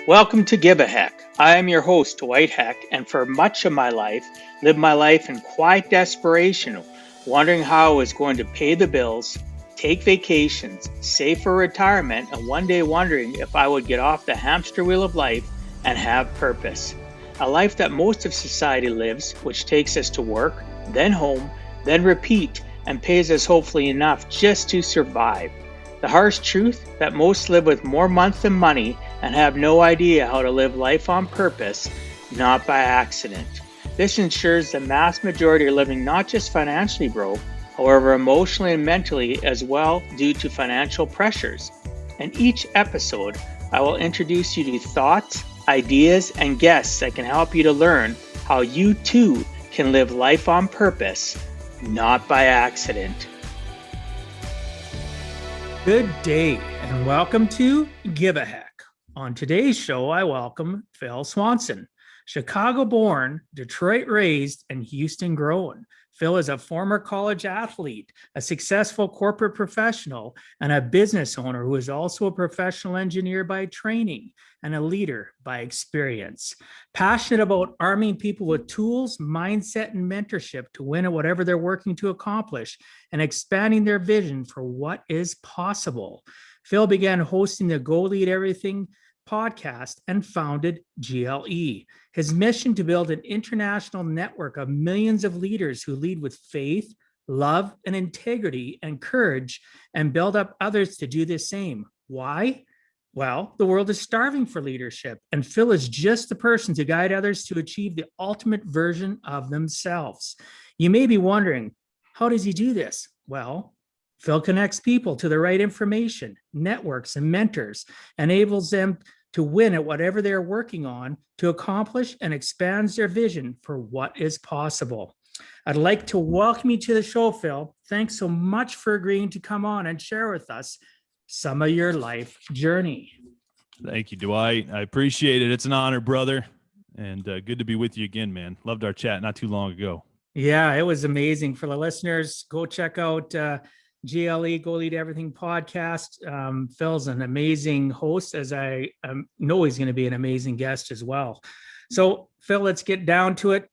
Welcome to Give a Heck. I am your host, Dwight Heck, and for much of my life, lived my life in quiet desperation, wondering how I was going to pay the bills, take vacations, save for retirement, and one day wondering if I would get off the hamster wheel of life and have purpose. A life that most of society lives, which takes us to work, then home, then repeat, and pays us hopefully enough just to survive. The harsh truth that most live with more month than money and have no idea how to live life on purpose, not by accident. This ensures the mass majority are living not just financially broke, however emotionally and mentally as well due to financial pressures. In each episode, I will introduce you to thoughts, ideas, and guests that can help you to learn how you too can live life on purpose, not by accident. Good day and welcome to Give a Heck. On today's show, I welcome Phil Swanson, Chicago-born, Detroit-raised, and Houston-grown. Phil is a former college athlete, a successful corporate professional, and a business owner who is also a professional engineer by training and a leader by experience. Passionate about arming people with tools, mindset, and mentorship to win at whatever they're working to accomplish and expanding their vision for what is possible. Phil began hosting the Go Lead Everything podcast and founded GLE. His mission to build an international network of millions of leaders who lead with faith, love, and integrity and courage and build up others to do the same. Why? Well, the world is starving for leadership, and Phil is just the person to guide others to achieve the ultimate version of themselves. You may be wondering, how does he do this? Well, Phil connects people to the right information, networks, and mentors, enables them to win at whatever they're working on to accomplish and expands their vision for what is possible. I'd like to welcome you to the show, Phil. Thanks so much for agreeing to come on and share with us some of your life journey. Thank you, Dwight. I appreciate it. It's an honor, brother, and good to be with you again, man. Loved our chat not too long ago. Yeah, it was amazing. For the listeners, go check out GLE, Go Lead Everything podcast. Phil's an amazing host, as I know he's going to be an amazing guest as well. So, Phil, let's get down to it.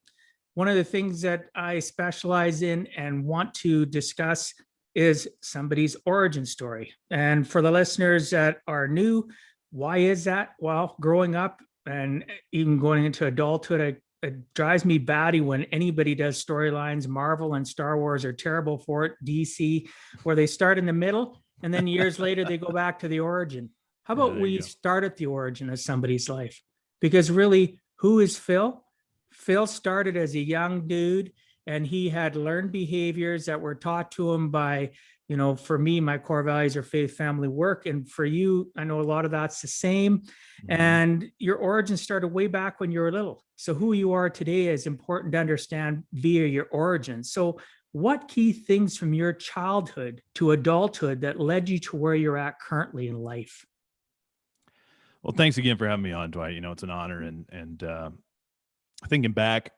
One of the things that I specialize in and want to discuss is somebody's origin story. And for the listeners that are new, why is that? Well, growing up and even going into adulthood, it drives me batty when anybody does storylines. Marvel and Star Wars are terrible for it. DC, where they start in the middle and then years later they go back to the origin. How about we start at the origin of somebody's life? Because really, who is Phil? Phil started as a young dude, and he had learned behaviors that were taught to him by, for me, my core values are faith, family, work. And for you, I know a lot of that's the same. Mm-hmm. And your origin started way back when you were little. So who you are today is important to understand via your origin. So what key things from your childhood to adulthood that led you to where you're at currently in life? Well, thanks again for having me on, Dwight. It's an honor. And thinking back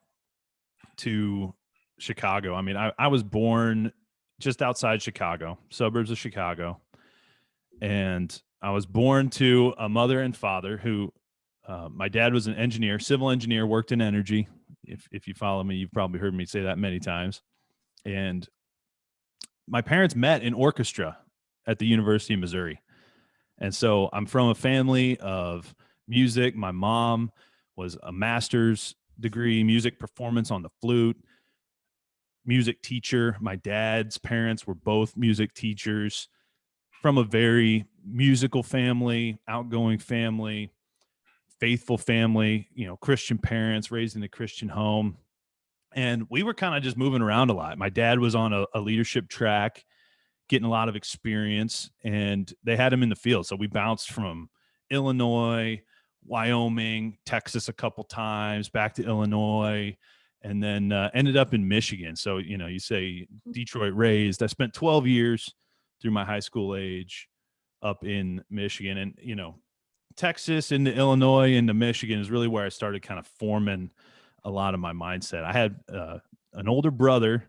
to Chicago, I was born just outside Chicago, suburbs of Chicago. And I was born to a mother and father who, my dad was an engineer, civil engineer, worked in energy. If you follow me, you've probably heard me say that many times. And my parents met in orchestra at the University of Missouri. And so I'm from a family of music. My mom was a master's degree, music performance on the flute, music teacher. My dad's parents were both music teachers, from a very musical family, outgoing family, faithful family, Christian parents, raised in a Christian home. And we were kind of just moving around a lot. My dad was on a leadership track, getting a lot of experience, and they had him in the field. So we bounced from Illinois, Wyoming, Texas a couple times, back to Illinois, and then ended up in Michigan. So, you say Detroit raised. I spent 12 years through my high school age up in Michigan. And, Texas into Illinois into Michigan is really where I started kind of forming a lot of my mindset. I had an older brother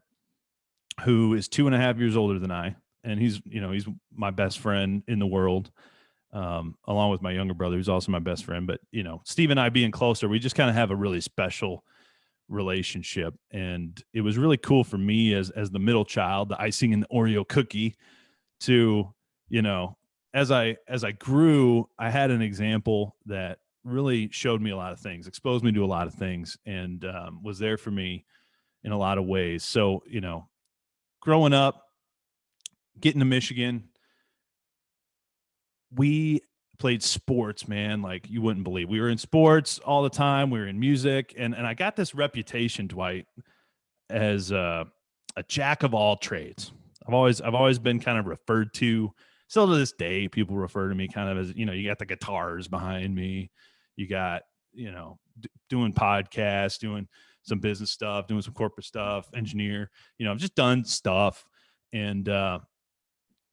who is 2.5 years older than I, and he's my best friend in the world. along with my younger brother, who's also my best friend. But, you know, Steve and I being closer, we just kind of have a really special relationship. And it was really cool for me as the middle child, the icing in the Oreo cookie, to, you know, as I grew, I had an example that really showed me a lot of things, exposed me to a lot of things, and was there for me in a lot of ways. So, you know, growing up, getting to Michigan, we played sports, man, like you wouldn't believe. We were in sports all the time. We were in music, and I got this reputation, Dwight, as a jack of all trades. I've always been kind of referred to, still to this day, people refer to me kind of as, you know, you got the guitars behind me, you got, you know, doing podcasts, doing some business stuff, doing some corporate stuff, engineer, you know, I've just done stuff. And,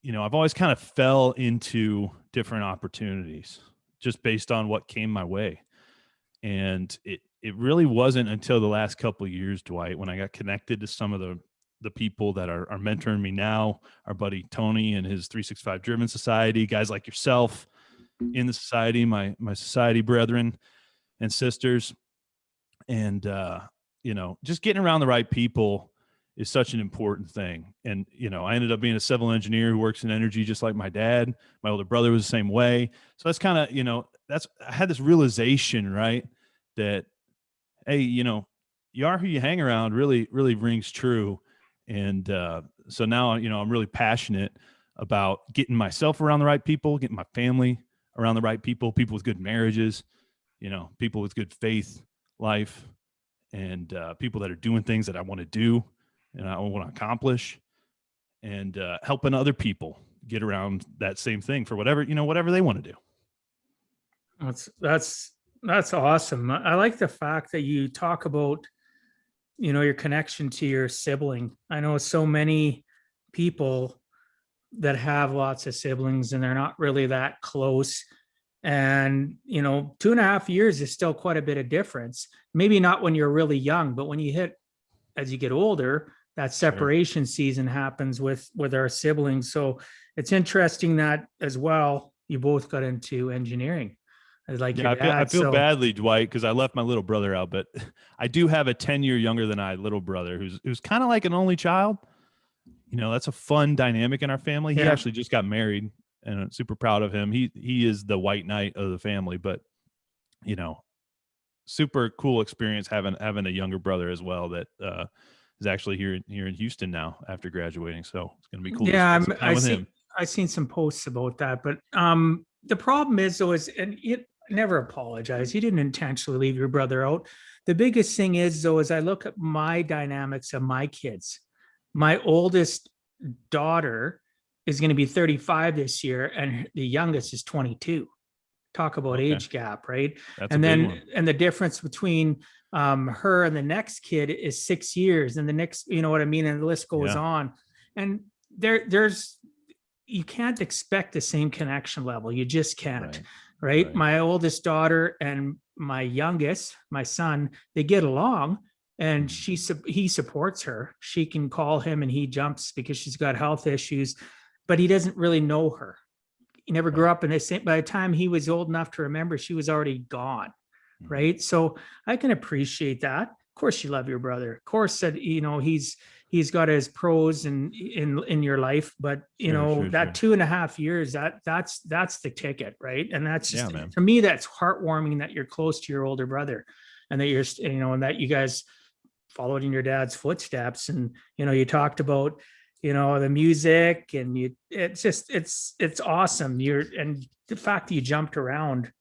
you know, I've always kind of fell into different opportunities just based on what came my way. And it really wasn't until the last couple of years, Dwight, when I got connected to some of the people that are mentoring me now, our buddy Tony and his 365 Driven Society, guys like yourself in the society, my society brethren and sisters. And, you know, just getting around the right people is such an important thing. And, you know, I ended up being a civil engineer who works in energy, just like my dad. My older brother was the same way. So that's kind of, you know, I had this realization, right, that, hey, you know, you are who you hang around really, really rings true. And so now, you know, I'm really passionate about getting myself around the right people, getting my family around the right people with good marriages, you know, people with good faith life, and people that are doing things that I want to do and I want to accomplish, and helping other people get around that same thing for whatever they want to do. That's awesome. I like the fact that you talk about, you know, your connection to your sibling. I know so many people that have lots of siblings and they're not really that close. And, you know, 2.5 years is still quite a bit of difference. Maybe not when you're really young, but when you hit, as you get older, that separation season happens with our siblings. So it's interesting that as well, you both got into engineering. Like your dad. I feel badly, Dwight, because I left my little brother out, but I do have a 10-year younger than I little brother who's kind of like an only child. You know, that's a fun dynamic in our family. He actually just got married, and I'm super proud of him. He is the white knight of the family, but, you know, super cool experience having a younger brother as well that is actually here in Houston now after graduating. So it's going to be cool. Yeah, I've seen some posts about that, but the problem is though, and you never apologize. You didn't intentionally leave your brother out. The biggest thing is though, as I look at my dynamics of my kids, my oldest daughter is going to be 35 this year, and the youngest is 22. Talk about age gap, right? And the difference between her and the next kid is 6 years, and the next, you know what I mean? And the list goes on. And there's, you can't expect the same connection level. You just can't, right? My oldest daughter and my youngest, my son, they get along, and he supports her. She can call him and he jumps because she's got health issues, but he doesn't really know her. He never grew up in the same. By the time he was old enough to remember, she was already gone. Right. So I can appreciate that. Of course, you love your brother. Of course, that, you know, he's got his pros in your life, but you know, 2.5 years, that's the ticket, right? And that's just, to me, that's heartwarming that you're close to your older brother, and that you're, you know, and that you guys followed in your dad's footsteps. And, you know, you talked about, you know, the music, and it's just, it's awesome. And the fact that you jumped around,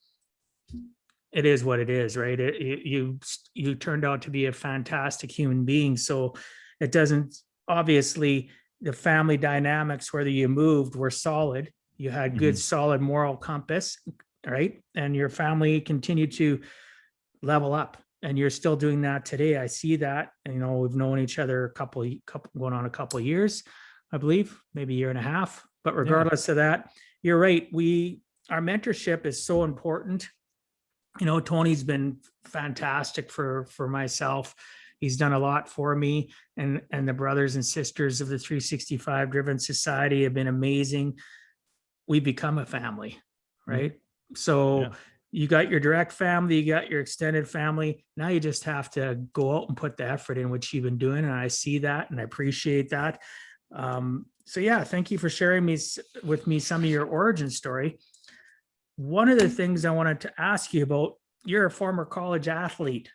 it is what it is, right? You turned out to be a fantastic human being. So it doesn't, obviously the family dynamics, whether you moved, were solid. You had good, solid moral compass, right? And your family continued to level up, and you're still doing that today. I see that. And, you know, we've known each other a couple going on a couple of years, I believe, maybe 1.5 years. But regardless of that, you're right. Our mentorship is so important. You know, Tony's been fantastic for myself. He's done a lot for me, and the brothers and sisters of the 365 Driven Society have been amazing. We become a family, right? So Yeah. you got your direct family, you got your extended family. Now you just have to go out and put the effort in, which you've been doing. And I see that and I appreciate that. So yeah, thank you for sharing with me some of your origin story. One of the things I wanted to ask you about, you're a former college athlete,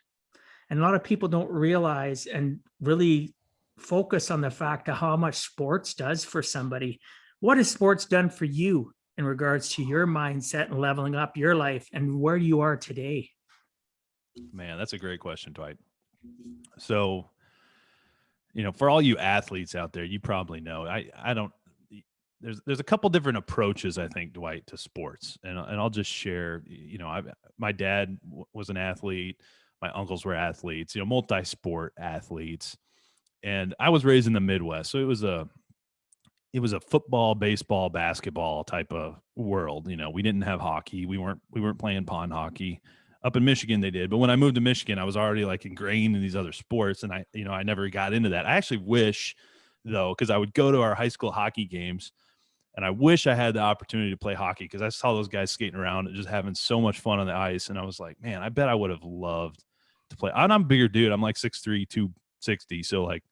and a lot of people don't realize and really focus on the fact of how much sports does for somebody. What has sports done for you in regards to your mindset and leveling up your life and where you are today? Man, that's a great question, Dwight. So, for all you athletes out there, you probably know, I don't, there's a couple different approaches, I think, Dwight, to sports. And I'll just share, my dad was an athlete. My uncles were athletes, multi-sport athletes. And I was raised in the Midwest. So it was a football, baseball, basketball type of world. We didn't have hockey. We weren't playing pond hockey. Up in Michigan, they did. But when I moved to Michigan, I was already like ingrained in these other sports. And I never got into that. I actually wish, though, because I would go to our high school hockey games and I wish I had the opportunity to play hockey because I saw those guys skating around and just having so much fun on the ice. And I was like, man, I bet I would have loved to play. I'm a bigger dude. I'm like 6'3", 260. So like,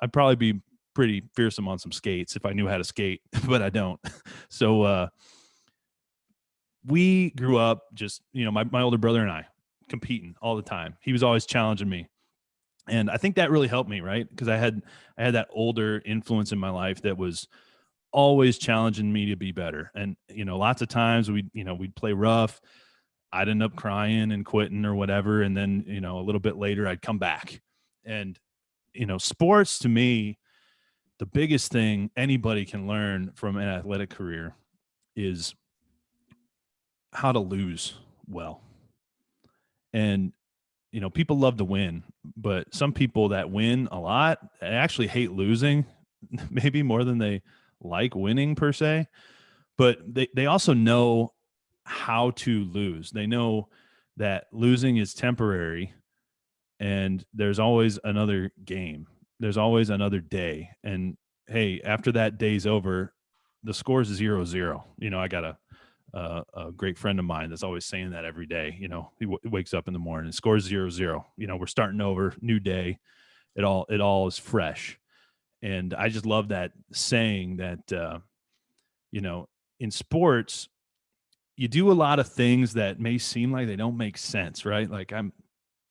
I'd probably be pretty fearsome on some skates if I knew how to skate, but I don't. So we grew up just, my older brother and I competing all the time. He was always challenging me. And I think that really helped me, right? Because I had that older influence in my life that was always challenging me to be better. And, lots of times we'd play rough. I'd end up crying and quitting or whatever. And then, a little bit later I'd come back. And, sports to me, the biggest thing anybody can learn from an athletic career is how to lose well. And, people love to win, but some people that win a lot actually hate losing, maybe more than they like winning per se. But they also know how to lose. They know that losing is temporary and there's always another game. There's always another day. And hey, after that day's over, the score is 0-0. I got a great friend of mine that's always saying that every day. He wakes up in the morning and scores 0-0. We're starting over, new day. It all is fresh. And I just love that saying that, in sports, you do a lot of things that may seem like they don't make sense, right? Like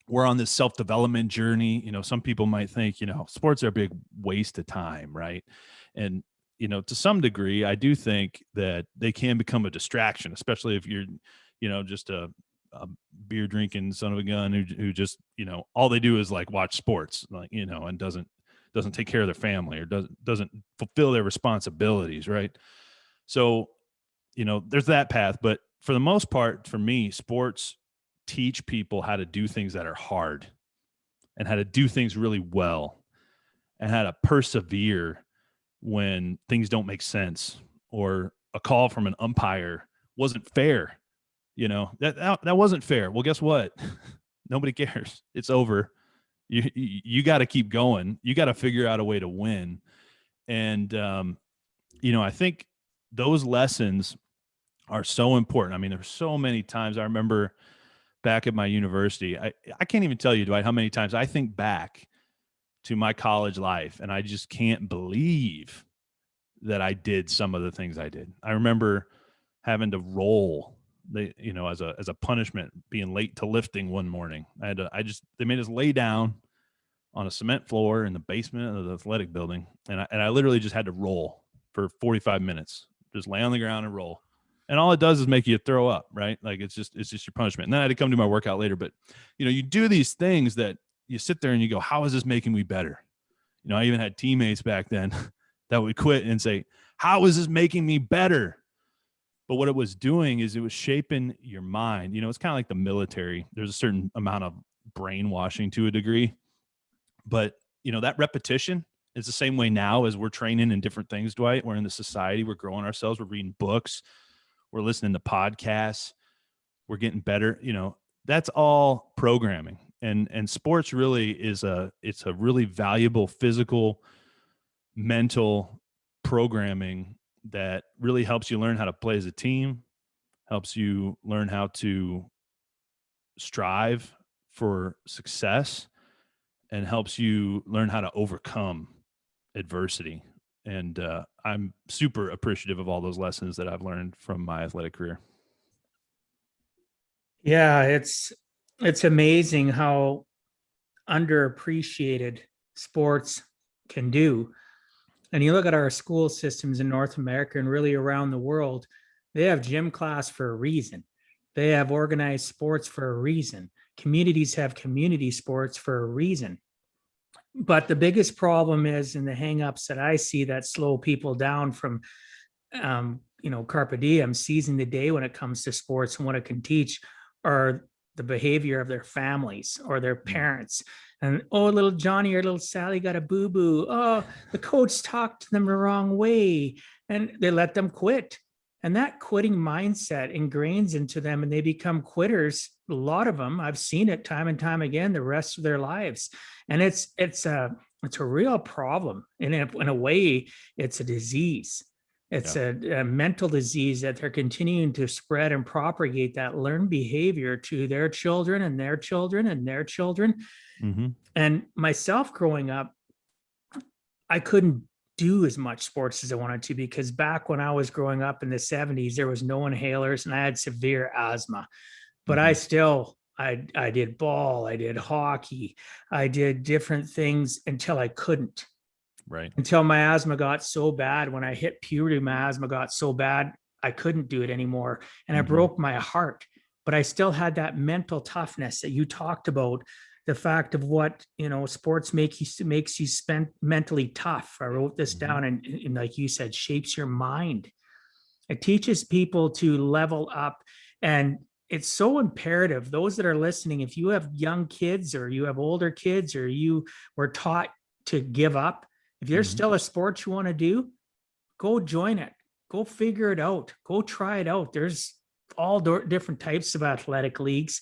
we're on this self-development journey. Some people might think, sports are a big waste of time, right? And, to some degree, I do think that they can become a distraction, especially if you're, just a beer drinking son of a gun who just, all they do is like watch sports, like, and doesn't take care of their family or doesn't fulfill their responsibilities, right? So, there's that path. But for the most part, for me, sports teach people how to do things that are hard and how to do things really well and how to persevere when things don't make sense or a call from an umpire wasn't fair. That wasn't fair. Well, guess what? Nobody cares. It's over. You got to keep going. You got to figure out a way to win. And, I think those lessons are so important. I mean, there's so many times I remember back at my university, I can't even tell you, Dwight, how many times I think back to my college life and I just can't believe that I did some of the things I did. I remember having to roll as a punishment, being late to lifting one morning. They made us lay down on a cement floor in the basement of the athletic building. And I literally just had to roll for 45 minutes, just lay on the ground and roll. And all it does is make you throw up, right? Like it's just your punishment. And then I had to come to my workout later. But, you do these things that you sit there and you go, how is this making me better? I even had teammates back then that would quit and say, how is this making me better? But what it was doing is it was shaping your mind. It's kind of like the military. There's a certain amount of brainwashing to a degree. But, that repetition is the same way now as we're training in different things, Dwight. We're in the society. We're growing ourselves. We're reading books. We're listening to podcasts. We're getting better. That's all programming. And sports really it's a really valuable physical, mental programming that really helps you learn how to play as a team, helps you learn how to strive for success, and helps you learn how to overcome adversity. And I'm super appreciative of all those lessons that I've learned from my athletic career. Yeah, it's amazing how underappreciated sports can do. And you look at our school systems in North America and really around the world, they have gym class for a reason. They have organized sports for a reason. Communities have community sports for a reason. But the biggest problem is, in the hangups that I see that slow people down from, carpe diem, seizing the day when it comes to sports and what it can teach, are the behavior of their families or their parents. And, oh, little Johnny or little Sally got a boo-boo. Oh, the coach talked to them the wrong way, and they let them quit. And that quitting mindset ingrains into them, and they become quitters. A lot of them, I've seen it time and time again, the rest of their lives. And it's a real problem. And in a way, it's a disease. It's a mental disease that they're continuing to spread and propagate that learned behavior to their children and their children and their children. Mm-hmm. And myself growing up, I couldn't do as much sports as I wanted to, because back when I was growing up in the 70s, there was no inhalers and I had severe asthma. But Mm-hmm. I did ball, I did hockey, I did different things until I couldn't. Right. Until my asthma got so bad. When I hit puberty, my asthma got so bad, I couldn't do it anymore. And I broke my heart, but I still had that mental toughness that you talked about. The fact of what, sports makes you spend mentally tough. I wrote this down, and like you said, shapes your mind. It teaches people to level up. And it's so imperative. Those that are listening, if you have young kids or you have older kids, or you were taught to give up, if there's still a sport you want to do, go join it. Go figure it out. Go try it out. There's all different types of athletic leagues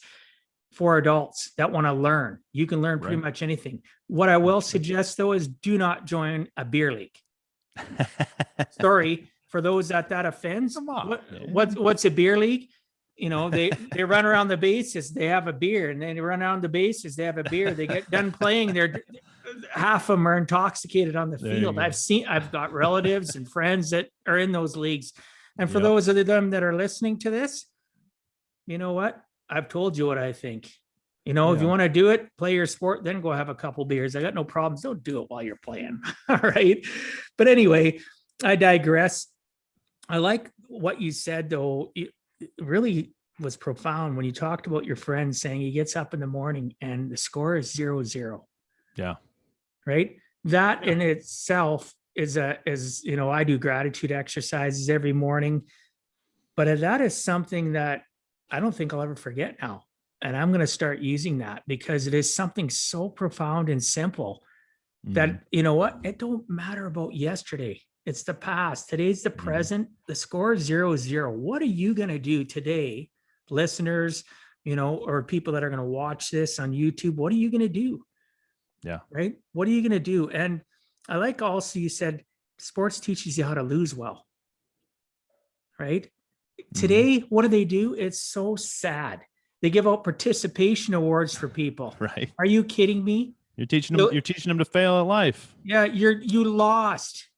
for adults that want to learn. You can learn pretty much anything. What I will suggest, though, is do not join a beer league. Sorry for those that offends. Come on, what's a beer league? They run around the bases, they have a beer, and then they run around the bases, they have a beer. They get done playing, half of them are intoxicated on the field. I've got relatives and friends that are in those leagues. And for those of them that are listening to this, you know what? I've told you what I think. If you want to do it, play your sport, then go have a couple beers. I got no problems. Don't do it while you're playing. All right. But anyway, I digress. I like what you said, though. It really was profound when you talked about your friend saying he gets up in the morning and the score is 0-0. Yeah. Right. That in itself is I do gratitude exercises every morning, but that is something that I don't think I'll ever forget now. And I'm going to start using that, because it is something so profound and simple that, it don't matter about yesterday. It's the past. Today's the present. The score is 0-0. What are you going to do today, listeners, or people that are going to watch this on YouTube? What are you going to do? Yeah. Right. What are you going to do? And I like also, you said sports teaches you how to lose well. Right. Today, what do? It's so sad. They give out participation awards for people. Right. Are you kidding me? You're teaching them to fail at life. Yeah. You lost.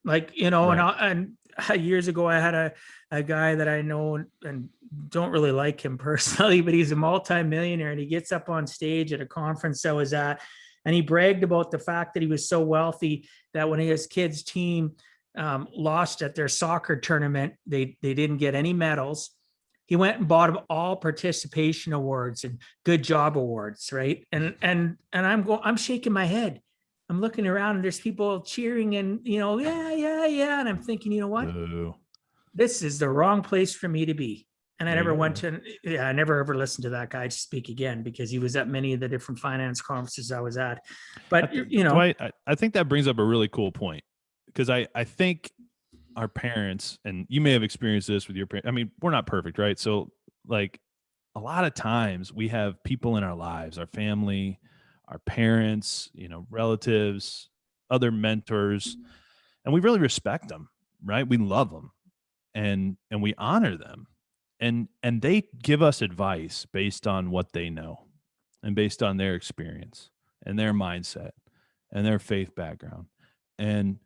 Like, and years ago, I had a guy that I know and don't really like him personally, but he's a multimillionaire, and he gets up on stage at a conference I was at, and he bragged about the fact that he was so wealthy that when his kids' team lost at their soccer tournament, they didn't get any medals. He went and bought them all participation awards and good job awards, right? And I'm shaking my head. I'm looking around, and there's people cheering, and yeah. And I'm thinking, you know what? Ooh. This is the wrong place for me to be. And I never I never ever listened to that guy speak again, because he was at many of the different finance conferences I was at. But Dwight, I think that brings up a really cool point, because I think our parents, and you may have experienced this with your parents. I mean, we're not perfect, right? So like a lot of times we have people in our lives, our family, our parents, relatives, other mentors, and we really respect them, right? We love them. and we honor them, and they give us advice based on what they know and based on their experience and their mindset and their faith background. And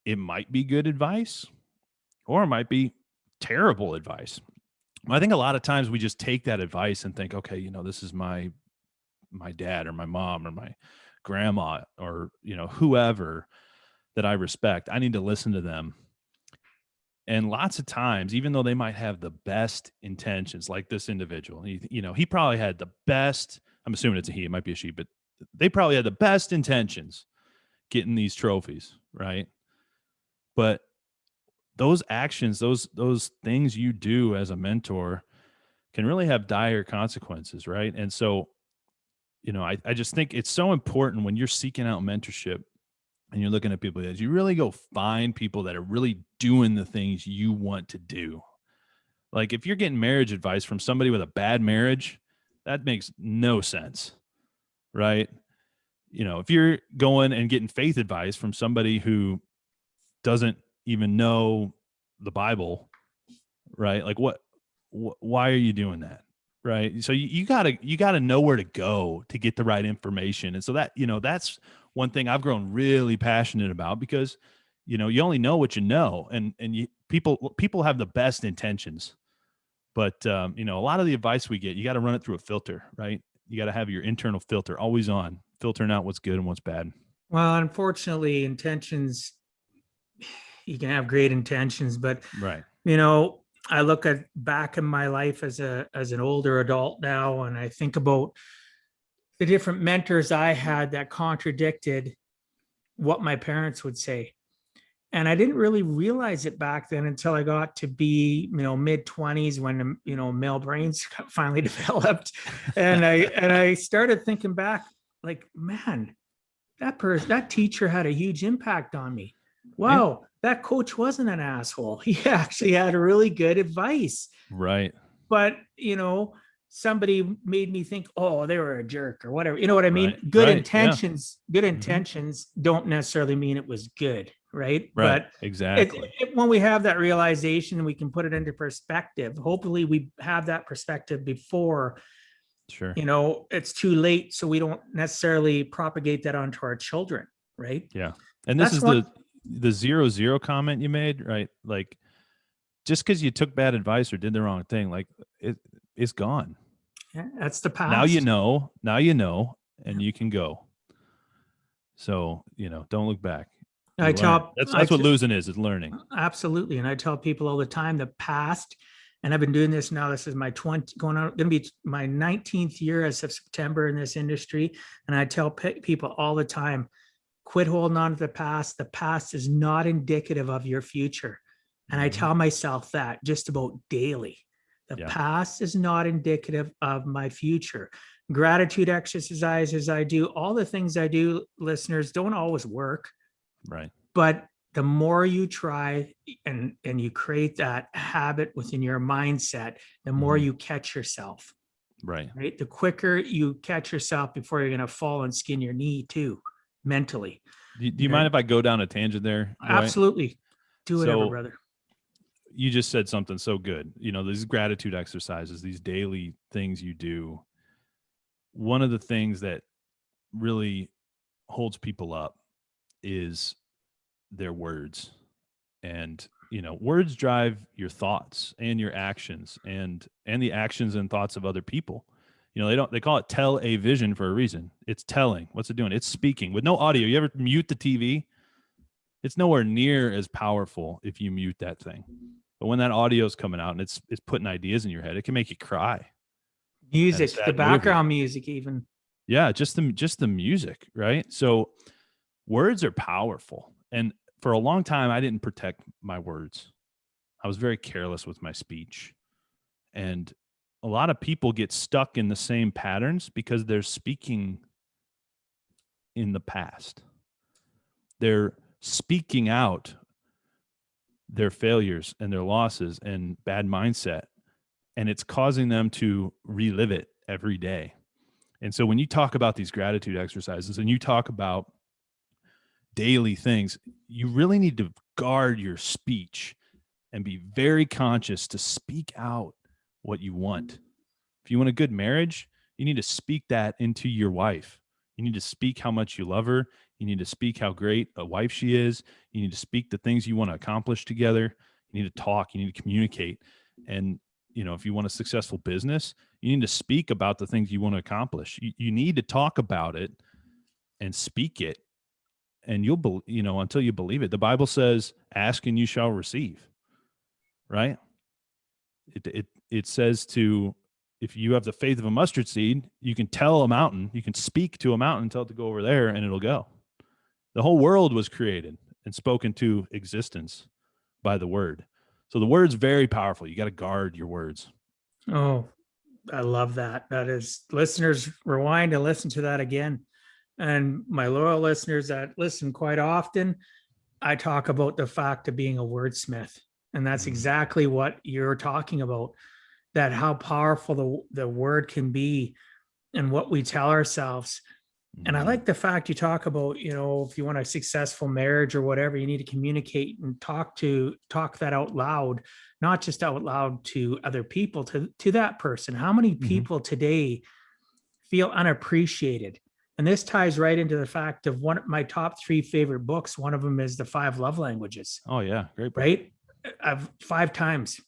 it might be good advice or it might be terrible advice. I think a lot of times we just take that advice and think, okay, this is my dad or my mom or my grandma or, whoever that I respect. I need to listen to them. And lots of times, even though they might have the best intentions, like this individual, he probably had the best, I'm assuming it's a he, it might be a she, but they probably had the best intentions getting these trophies, right? But those actions, those things you do as a mentor can really have dire consequences, right? And so, I just think it's so important when you're seeking out mentorship and you're looking at people that you really go find people that are really doing the things you want to do. Like if you're getting marriage advice from somebody with a bad marriage, that makes no sense, right? If you're going and getting faith advice from somebody who doesn't even know the Bible, right? Like why are you doing that? Right. So you gotta know where to go to get the right information. And so that, that's one thing I've grown really passionate about, because, you only know what you know, and people have the best intentions, but a lot of the advice we get, you got to run it through a filter, right? You got to have your internal filter always on, filtering out what's good and what's bad. Well, unfortunately, intentions, you can have great intentions, but Right. I look at back in my life as an older adult now, and I think about the different mentors I had that contradicted what my parents would say. And I didn't really realize it back then until I got to be, mid-20s, when, male brains finally developed. And I started thinking back, like, man, that teacher had a huge impact on me. Wow, that coach wasn't an asshole. He actually had really good advice. Right. But, somebody made me think, oh, they were a jerk or whatever. You know what I mean? Right. Good Right. intentions, Yeah. good intentions don't necessarily mean it was good. Right. Right. But Exactly. when we have that realization, we can put it into perspective. Hopefully we have that perspective before, Sure. it's too late. So we don't necessarily propagate that onto our children. Right. Yeah. And this is the 0-0 comment you made, right? Like, just because you took bad advice or did the wrong thing, like it's gone. Yeah, that's the past. Now you know, and you can go. So, don't look back. That's what losing is learning. Absolutely. And I tell people all the time, the past, and I've been doing this now, this is my going to be my 19th year as of September in this industry. And I tell people all the time, quit holding on to the past. The past is not indicative of your future. And I tell myself that just about daily. The past is not indicative of my future. Gratitude exercises I do, all the things I do, listeners, don't always work. Right. But the more you try and you create that habit within your mindset, the more you catch yourself. Right. Right. The quicker you catch yourself before you're going to fall and skin your knee too, mentally. Do you mind if I go down a tangent there? Absolutely. Do whatever, brother. You just said something so good. These gratitude exercises, these daily things you do. One of the things that really holds people up is their words. And, words drive your thoughts and your actions and the actions and thoughts of other people. They call it tell a vision for a reason. It's telling. What's it doing? It's speaking with no audio. You ever mute the TV? It's nowhere near as powerful if you mute that thing. But when that audio is coming out and it's putting ideas in your head, it can make you cry. Music, the background music, even. Yeah, just the music, right? So words are powerful. And for a long time, I didn't protect my words. I was very careless with my speech. And a lot of people get stuck in the same patterns because they're speaking in the past. They're speaking out their failures and their losses and bad mindset, and it's causing them to relive it every day. And so when you talk about these gratitude exercises and you talk about daily things, you really need to guard your speech and be very conscious to speak out what you want. If you want a good marriage, you need to speak that into your wife. You need to speak how much you love her. You need to speak how great a wife she is. You need to speak the things you want to accomplish together. You need to talk. You need to communicate. And, if you want a successful business, you need to speak about the things you want to accomplish. You need to talk about it and speak it. And you'll, until you believe it. The Bible says, ask and you shall receive, right? It says if you have the faith of a mustard seed, you can tell a mountain, you can speak to a mountain, tell it to go over there, and it'll go. The whole world was created and spoken to existence by the word. So the word's very powerful. You got to guard your words. Oh, I love that. That is, listeners, rewind and listen to that again. And my loyal listeners that listen quite often, I talk about the fact of being a wordsmith. And that's exactly what you're talking about, that how powerful the word can be and what we tell ourselves. And I like the fact you talk about, if you want a successful marriage or whatever, you need to communicate and talk that out loud, not just out loud to other people, to that person. How many people today feel unappreciated? And this ties right into the fact of one of my top 3 favorite books. One of them is The 5 Love Languages. Oh yeah. Great book. Right. I've 5 times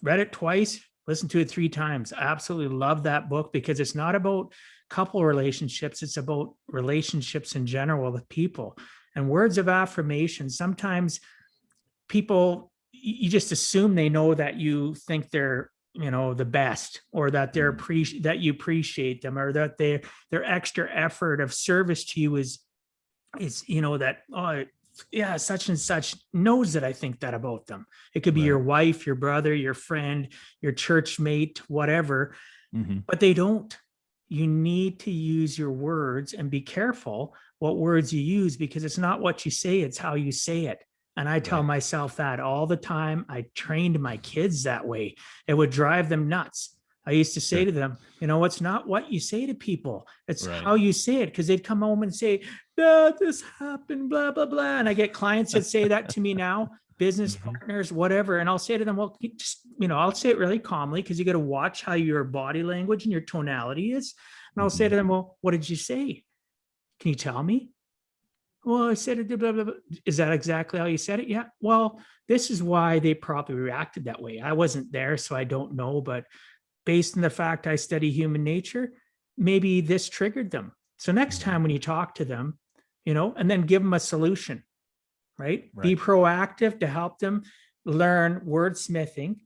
read it twice, listened to it 3 times. I absolutely love that book because it's not about couple relationships. It's about relationships in general with people. And words of affirmation, sometimes people, you just assume they know that you think they're, the best, or that that you appreciate them, or that their extra effort of service to you is that, oh yeah, such and such knows that I think that about them. It could be your wife, your brother, your friend, your church mate, whatever, but they don't. You need to use your words and be careful what words you use, because it's not what you say, it's how you say it. And I tell myself that all the time. I trained my kids that way. It would drive them nuts. I used to say to them, it's not what you say to people, it's how you say it. Because they'd come home and say, this happened, blah, blah, blah. And I get clients that say that to me now, business partners, whatever. And I'll say to them, well, just, I'll say it really calmly, because you got to watch how your body language and your tonality is. And I'll say to them, well, what did you say? Can you tell me? Well, I said it, blah, blah, blah. Is that exactly how you said it? Yeah. Well, this is why they probably reacted that way. I wasn't there, so I don't know. But based on the fact I study human nature, maybe this triggered them. So next time when you talk to them, and then give them a solution, right? Be proactive to help them learn wordsmithing.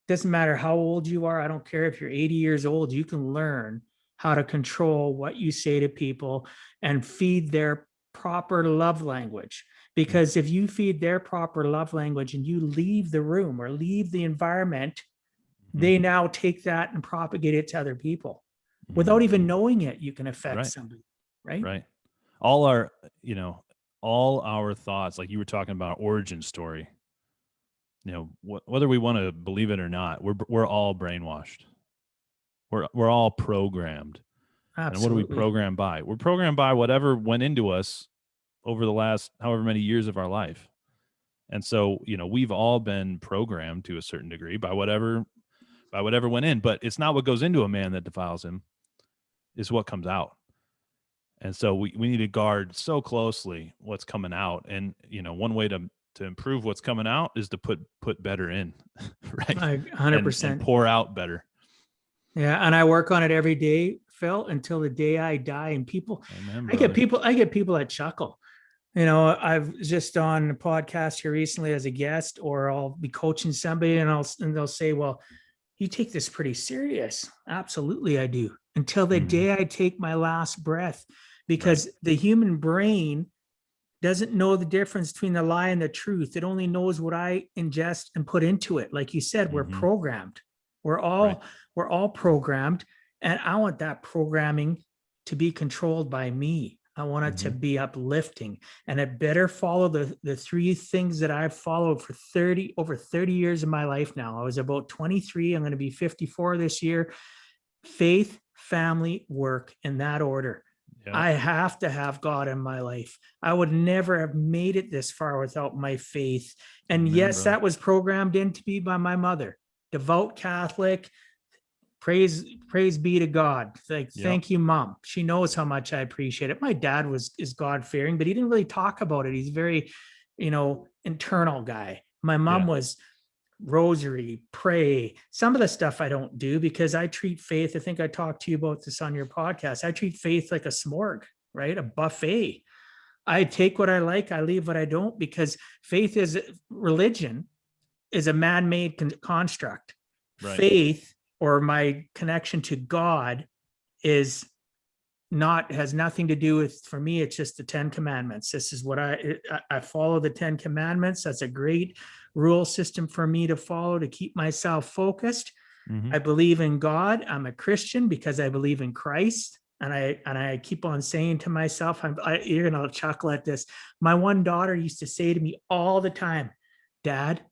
Doesn't matter how old you are. I don't care if you're 80 years old, you can learn how to control what you say to people and feed their proper love language. Because if you feed their proper love language and you leave the room or leave the environment, they now take that and propagate it to other people without even knowing it. You can affect somebody, right? Right. All our thoughts, like you were talking about origin story, whether we want to believe it or not, we're all brainwashed. We're all programmed. Absolutely. And what are we programmed by? We're programmed by whatever went into us over the last however many years of our life. And so, we've all been programmed to a certain degree by whatever went in, but it's not what goes into a man that defiles him, it's what comes out. And so we need to guard so closely what's coming out. And, one way to improve what's coming out is to put better in, right? 100%. And pour out better. Yeah. And I work on it every day, Phil, until the day I die. And people, I get people that chuckle. I've just on a podcast here recently as a guest, or I'll be coaching somebody and they'll say, well, you take this pretty serious. Absolutely, I do. Until the day I take my last breath, because the human brain doesn't know the difference between the lie and the truth. It only knows what I ingest and put into it. Like you said, we're programmed. We're all programmed. And I want that programming to be controlled by me. I want it to be uplifting, and it better follow the 3 things that I've followed for over 30 years of my life now. I was about 23. I'm going to be 54 this year. Faith, family, work, in that order. Yeah. I have to have God in my life. I would never have made it this far without my faith. And Amen, yes, brother. that was programmed into me by my mother, devout Catholic. Praise be to God. Like, Yep. thank you, Mom. She knows how much I appreciate it. My dad is God fearing, but he didn't really talk about it. He's very, internal guy. My mom Yeah. was rosary, pray. Some of the stuff I don't do because I treat faith. I think I talked to you about this on your podcast. I treat faith like a smorg, right? A buffet. I take what I like, I leave what I don't, because religion is a man-made construct. Right. Faith, or my connection to God, is not has nothing to do with, for me, it's just the 10 commandments. This is what I follow, the 10 commandments. That's a great rule system for me to follow to keep myself focused. Mm-hmm. I believe in God. I'm a Christian because I believe in Christ. And I keep on saying to myself, you're gonna chuckle at this. My one daughter used to say to me all the time, Dad,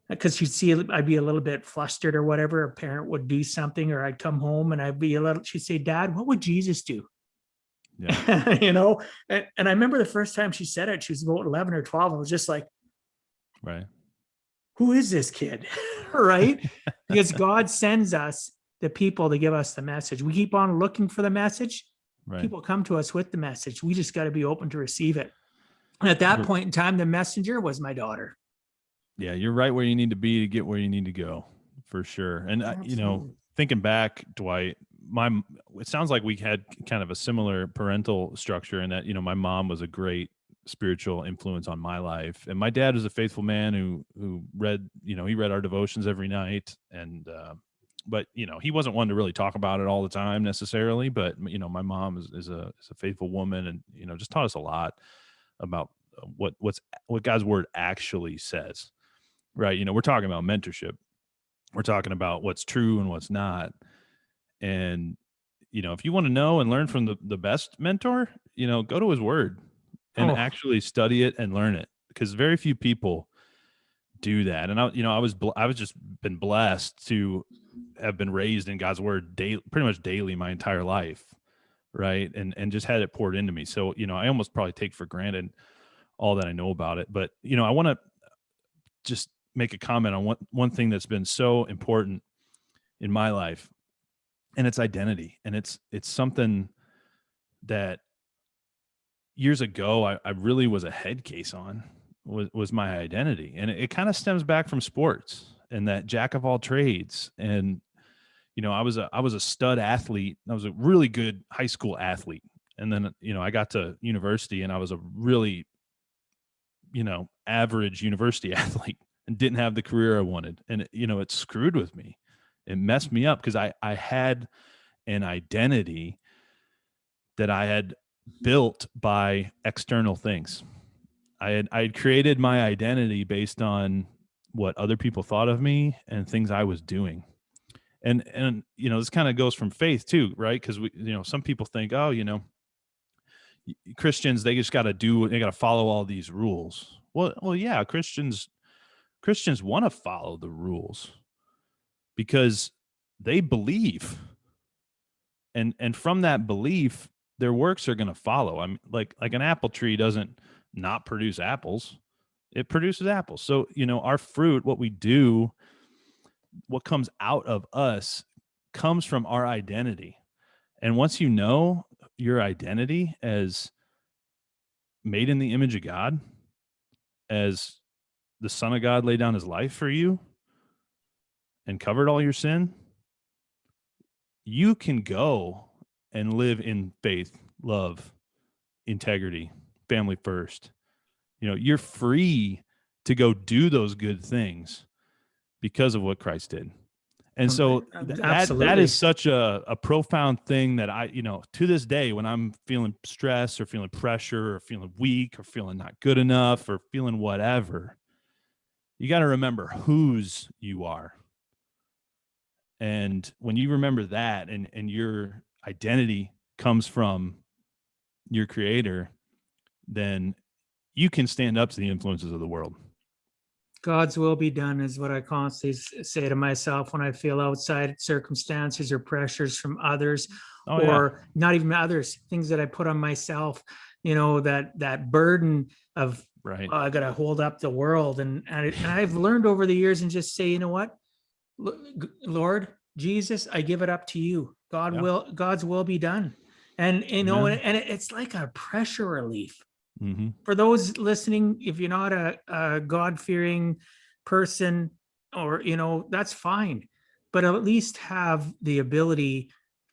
because she'd see I'd be a little bit flustered or whatever. A parent would do something, or I'd come home and I'd be a little. She'd say, "Dad, what would Jesus do?" Yeah. And I remember the first time she said it, she was about 11 or 12. I was just like, Right. "Who is this kid?" Right? Because God sends us the people to give us the message. We keep on looking for the message. Right. People come to us with the message. We just got to be open to receive it. And at that point in time, the messenger was my daughter. Yeah, you're right where you need to be to get where you need to go, for sure. And thinking back, Dwight, it sounds like we had kind of a similar parental structure in that, my mom was a great spiritual influence on my life, and my dad was a faithful man who read, he read our devotions every night, and but he wasn't one to really talk about it all the time necessarily. But my mom is a faithful woman, and just taught us a lot about what God's word actually says. Right. We're talking about mentorship. We're talking about what's true and what's not. And, if you want to know and learn from the best mentor, go to his word and actually study it and learn it, because very few people do that. And I was just been blessed to have been raised in God's word pretty much daily my entire life. Right. And just had it poured into me. So, I almost probably take for granted all that I know about it. But, I want to just make a comment on one thing that's been so important in my life, and it's identity. And it's something that years ago I really was a head case on, was my identity. And it kind of stems back from sports and that jack of all trades. And I was a stud athlete. I was a really good high school athlete, and then I got to university and I was a really average university athlete and didn't have the career I wanted. And, it screwed with me. It messed me up because I had an identity that I had built by external things. I had created my identity based on what other people thought of me and things I was doing. And this kind of goes from faith too, right? Because some people think, oh, Christians, they just got to follow all these rules. Well, yeah, Christians want to follow the rules because they believe, and from that belief, their works are going to follow. I mean, like an apple tree doesn't not produce apples; it produces apples. So our fruit, what we do, what comes out of us, comes from our identity. And once you know your identity as made in the image of God, as the Son of God laid down his life for you and covered all your sin, you can go and live in faith, love, integrity, family first. You're free to go do those good things because of what Christ did. And so that is such a profound thing that I, to this day, when I'm feeling stress or feeling pressure or feeling weak or feeling not good enough or feeling whatever, you got to remember whose you are. And when you remember that and your identity comes from your creator, then you can stand up to the influences of the world. God's will be done is what I constantly say to myself when I feel outside circumstances or pressures from others, Oh yeah. or not even others, things that I put on myself, that burden of, Right. I got to hold up the world. And I've learned over the years and just say, you know what, Lord Jesus, I give it up to you. God's will be done. And, and it's like a pressure relief. Mm-hmm. For those listening, if you're not a God-fearing person, or that's fine, but at least have the ability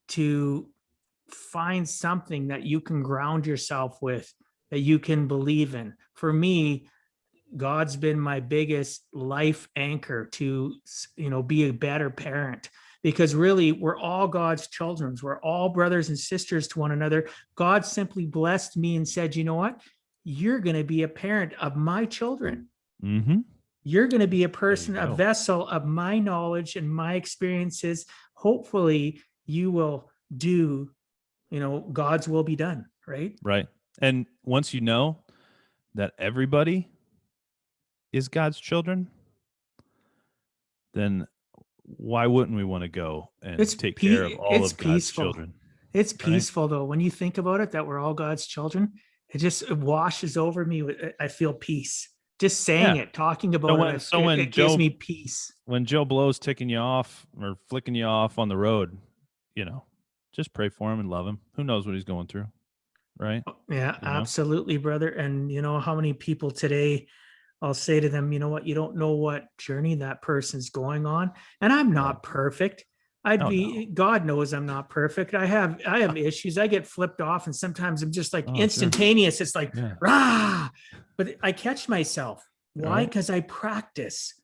to find something that you can ground yourself with, that you can believe in. For me, God's been my biggest life anchor to be a better parent, because really we're all God's children. We're all brothers and sisters to one another. God simply blessed me and said, you know what, you're going to be a parent of my children. Mm-hmm. You're going to be a person, a vessel of my knowledge and my experiences. Hopefully you will do, God's will be done. Right. Right. And once you know that everybody is God's children, then why wouldn't we want to go and take care of all of God's children? It's peaceful, though. When you think about it, that we're all God's children, it washes over me. I feel peace. Just saying it, talking about it gives me peace. When Joe Blow's ticking you off or flicking you off on the road, just pray for him and love him. Who knows what he's going through, right? Yeah, absolutely, brother. And how many people today, I'll say to them, you know what, you don't know what journey that person's going on. And I'm not perfect. God knows I'm not perfect. I have issues. I get flipped off, and sometimes I'm just like instantaneous. Sure. It's like, rah, but I catch myself. Why? Because I practice.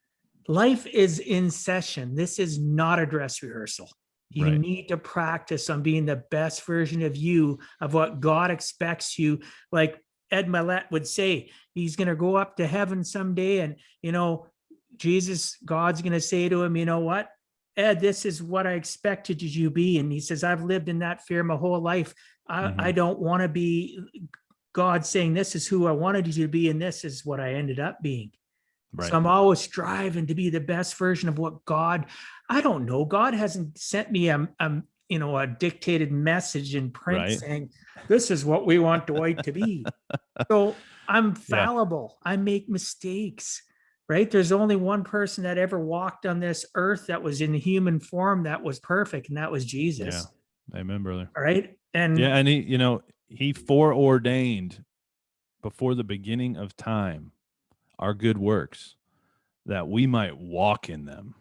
Life is in session. This is not a dress rehearsal. You need to practice on being the best version of you, of what God expects you. Like Ed Mylett would say, he's going to go up to heaven someday, and, God's going to say to him, you know what, Ed, this is what I expected you to be. And he says, I've lived in that fear my whole life. I don't want to be God saying, this is who I wanted you to be, and this is what I ended up being. Right. So I'm always striving to be the best version of what God, I don't know. God hasn't sent me a dictated message in print saying, this is what we want Dwight to be. So I'm fallible. I make mistakes, right? There's only one person that ever walked on this earth that was in human form that was perfect, and that was Jesus. Yeah. Amen, brother. All right. And he foreordained before the beginning of time our good works, that we might walk in them.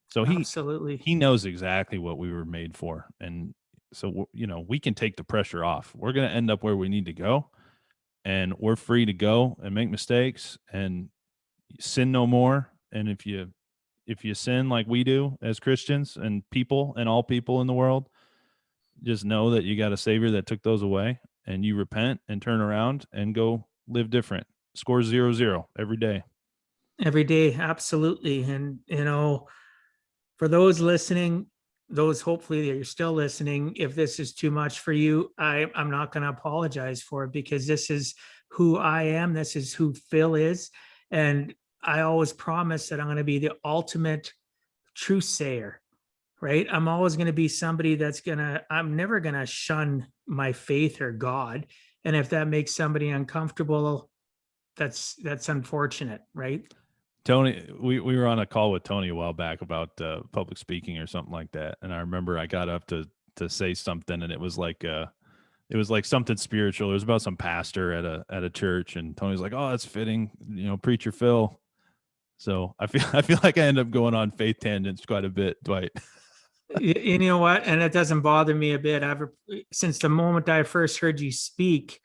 So he knows exactly what we were made for. And so, we can take the pressure off. We're going to end up where we need to go, and we're free to go and make mistakes and sin no more. And if you sin like we do as Christians and all people in the world, just know that you got a Savior that took those away, and you repent and turn around and go live different. Score 0-0 every day. Every day. Absolutely. And, for those listening, those hopefully that you're still listening, if this is too much for you, I'm not going to apologize for it, because this is who I am. This is who Phil is. And I always promise that I'm going to be the ultimate truth sayer, right? I'm always going to be somebody I'm never going to shun my faith or God. And if that makes somebody uncomfortable, that's unfortunate, right? Tony, we were on a call with Tony a while back about public speaking or something like that, and I remember I got up to say something, and it was like something spiritual. It was about some pastor at a church, and Tony's like, "Oh, that's fitting, preacher Phil." So I feel like I end up going on faith tangents quite a bit, Dwight. You know what? And it doesn't bother me a bit. Since the moment I first heard you speak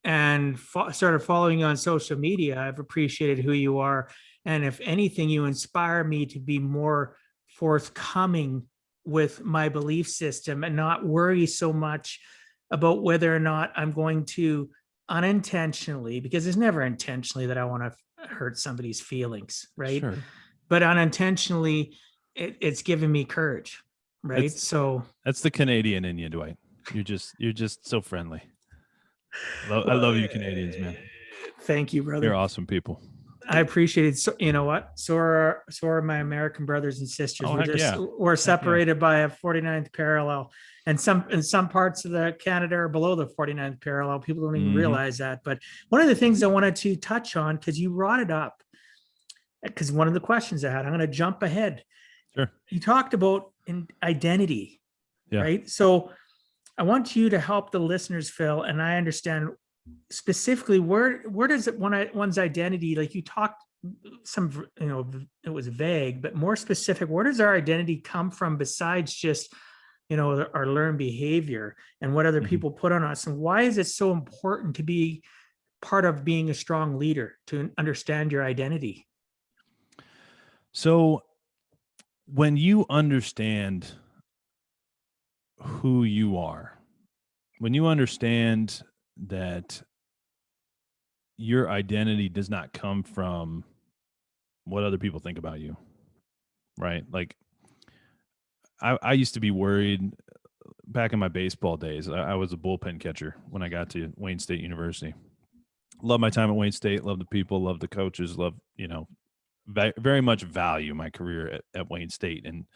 and started following you on social media, I've appreciated who you are. And if anything, you inspire me to be more forthcoming with my belief system and not worry so much about whether or not I'm going to unintentionally, because it's never intentionally that I want to hurt somebody's feelings, right? Sure. But unintentionally, it's given me courage, right? So that's the Canadian in you, Dwight. You're just so friendly. I love you, Canadians, man. Thank you, brother. You're awesome people. I appreciate it. So, you know what? So are my American brothers and sisters. Oh, heck yeah. We're Heck yeah. separated by a 49th parallel. And some parts of the Canada are below the 49th parallel. People don't even Mhm. realize that. But one of the things I wanted to touch on, because you brought it up, because one of the questions I had, I'm going to jump ahead. Sure. You talked about identity, Yeah. right? So I want you to help the listeners, Phil, and I understand specifically where does it one's identity, like you talked some, it was vague, but more specific, where does our identity come from besides just, our learned behavior and what other Mhm. people put on us? And why is it so important to be part of being a strong leader, to understand your identity? So when you understand who you are, when you understand that your identity does not come from what other people think about you, right? Like I used to be worried back in my baseball days. I was a bullpen catcher when I got to Wayne State University. Love my time at Wayne State, love the people, love the coaches, love, very much value my career at Wayne State. And,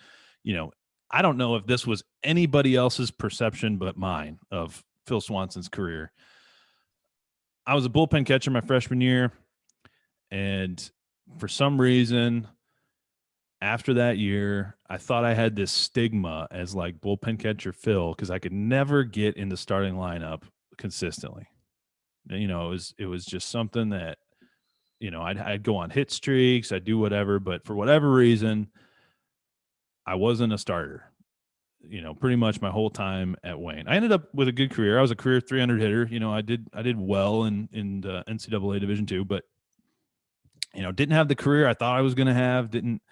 I don't know if this was anybody else's perception but mine of Phil Swanson's career. I was a bullpen catcher my freshman year, and for some reason, after that year, I thought I had this stigma as like bullpen catcher Phil because I could never get in the starting lineup consistently. It was just something that, I'd go on hit streaks, I'd do whatever, but for whatever reason, I wasn't a starter. Pretty much my whole time at Wayne. I ended up with a good career. I was a career 300 hitter. I did well in the NCAA Division II, but didn't have the career I thought I was going to have. Didn't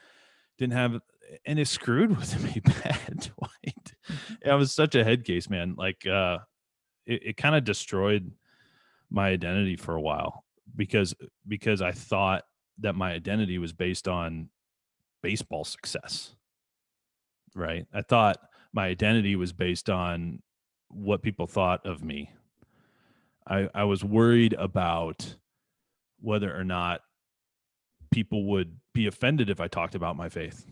have, and it screwed with me bad. Dwight. I was such a head case, man. Like it kind of destroyed my identity for a while because I thought that my identity was based on baseball success. Right? I thought my identity was based on what people thought of me. I was worried about whether or not people would be offended if I talked about my faith.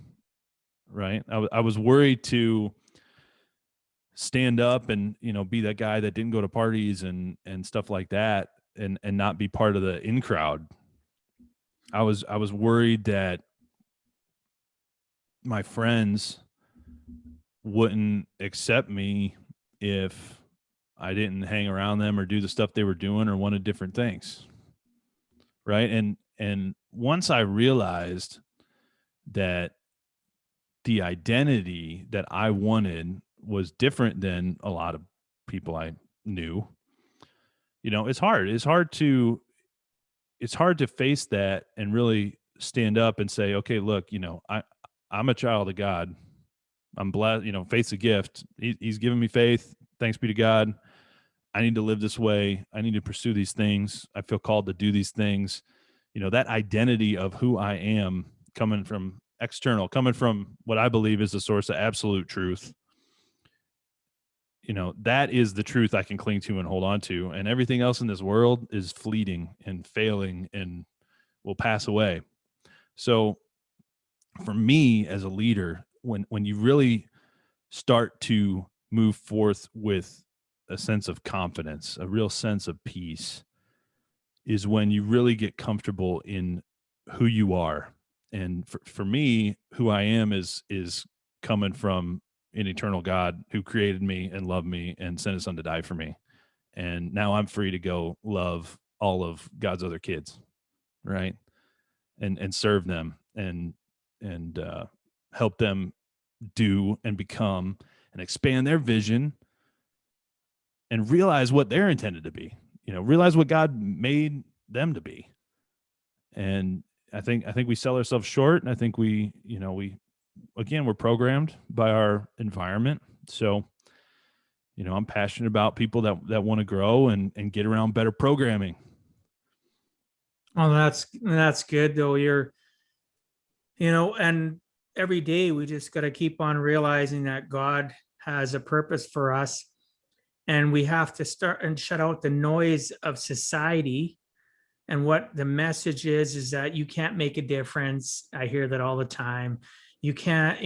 Right? I was worried to stand up and be that guy that didn't go to parties and stuff like that and not be part of the in crowd. I was worried that my friends wouldn't accept me if I didn't hang around them or do the stuff they were doing or wanted different things. Right? And once I realized that the identity that I wanted was different than a lot of people I knew, it's hard. It's hard to face that and really stand up and say, okay, look, I'm a child of God. I'm blessed, faith's a gift. He's given me faith. Thanks be to God. I need to live this way. I need to pursue these things. I feel called to do these things. That identity of who I am coming from external, coming from what I believe is the source of absolute truth. That is the truth I can cling to and hold on to. And everything else in this world is fleeting and failing and will pass away. So for me as a leader, when you really start to move forth with a sense of confidence, a real sense of peace, is when you really get comfortable in who you are. And for me, who I am is coming from an eternal God who created me and loved me and sent his son to die for me. And now I'm free to go love all of God's other kids, right? And serve them and help them do and become and expand their vision and realize what they're intended to be, realize what God made them to be. And I think we sell ourselves short. And I think we're programmed by our environment. So, I'm passionate about people that want to grow and get around better programming. Oh, that's good though. And every day we just got to keep on realizing that God has a purpose for us, and we have to start and shut out the noise of society And what the message is that you can't make a difference. I hear that all the time. You can't,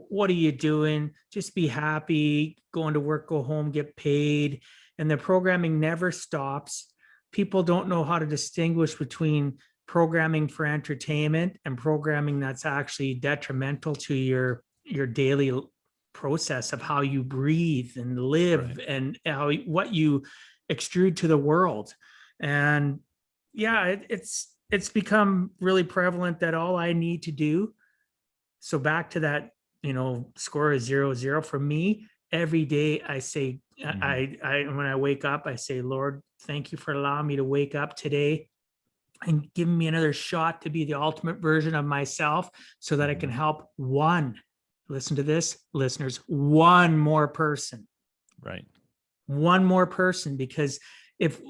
what are you doing? Just be happy, going to work, go home, get paid. And the programming never stops. People don't know how to distinguish between programming for entertainment and programming that's actually detrimental to your daily process of how you breathe and live, right, and what you extrude to the world. And yeah, it's become really prevalent that all I need to do. So back to that, score is 0-0 for me. Every day I say, I when I wake up, I say, Lord, thank you for allowing me to wake up today and giving me another shot to be the ultimate version of myself so that I can help listen to this, listeners, one more person. Right. One more person, because if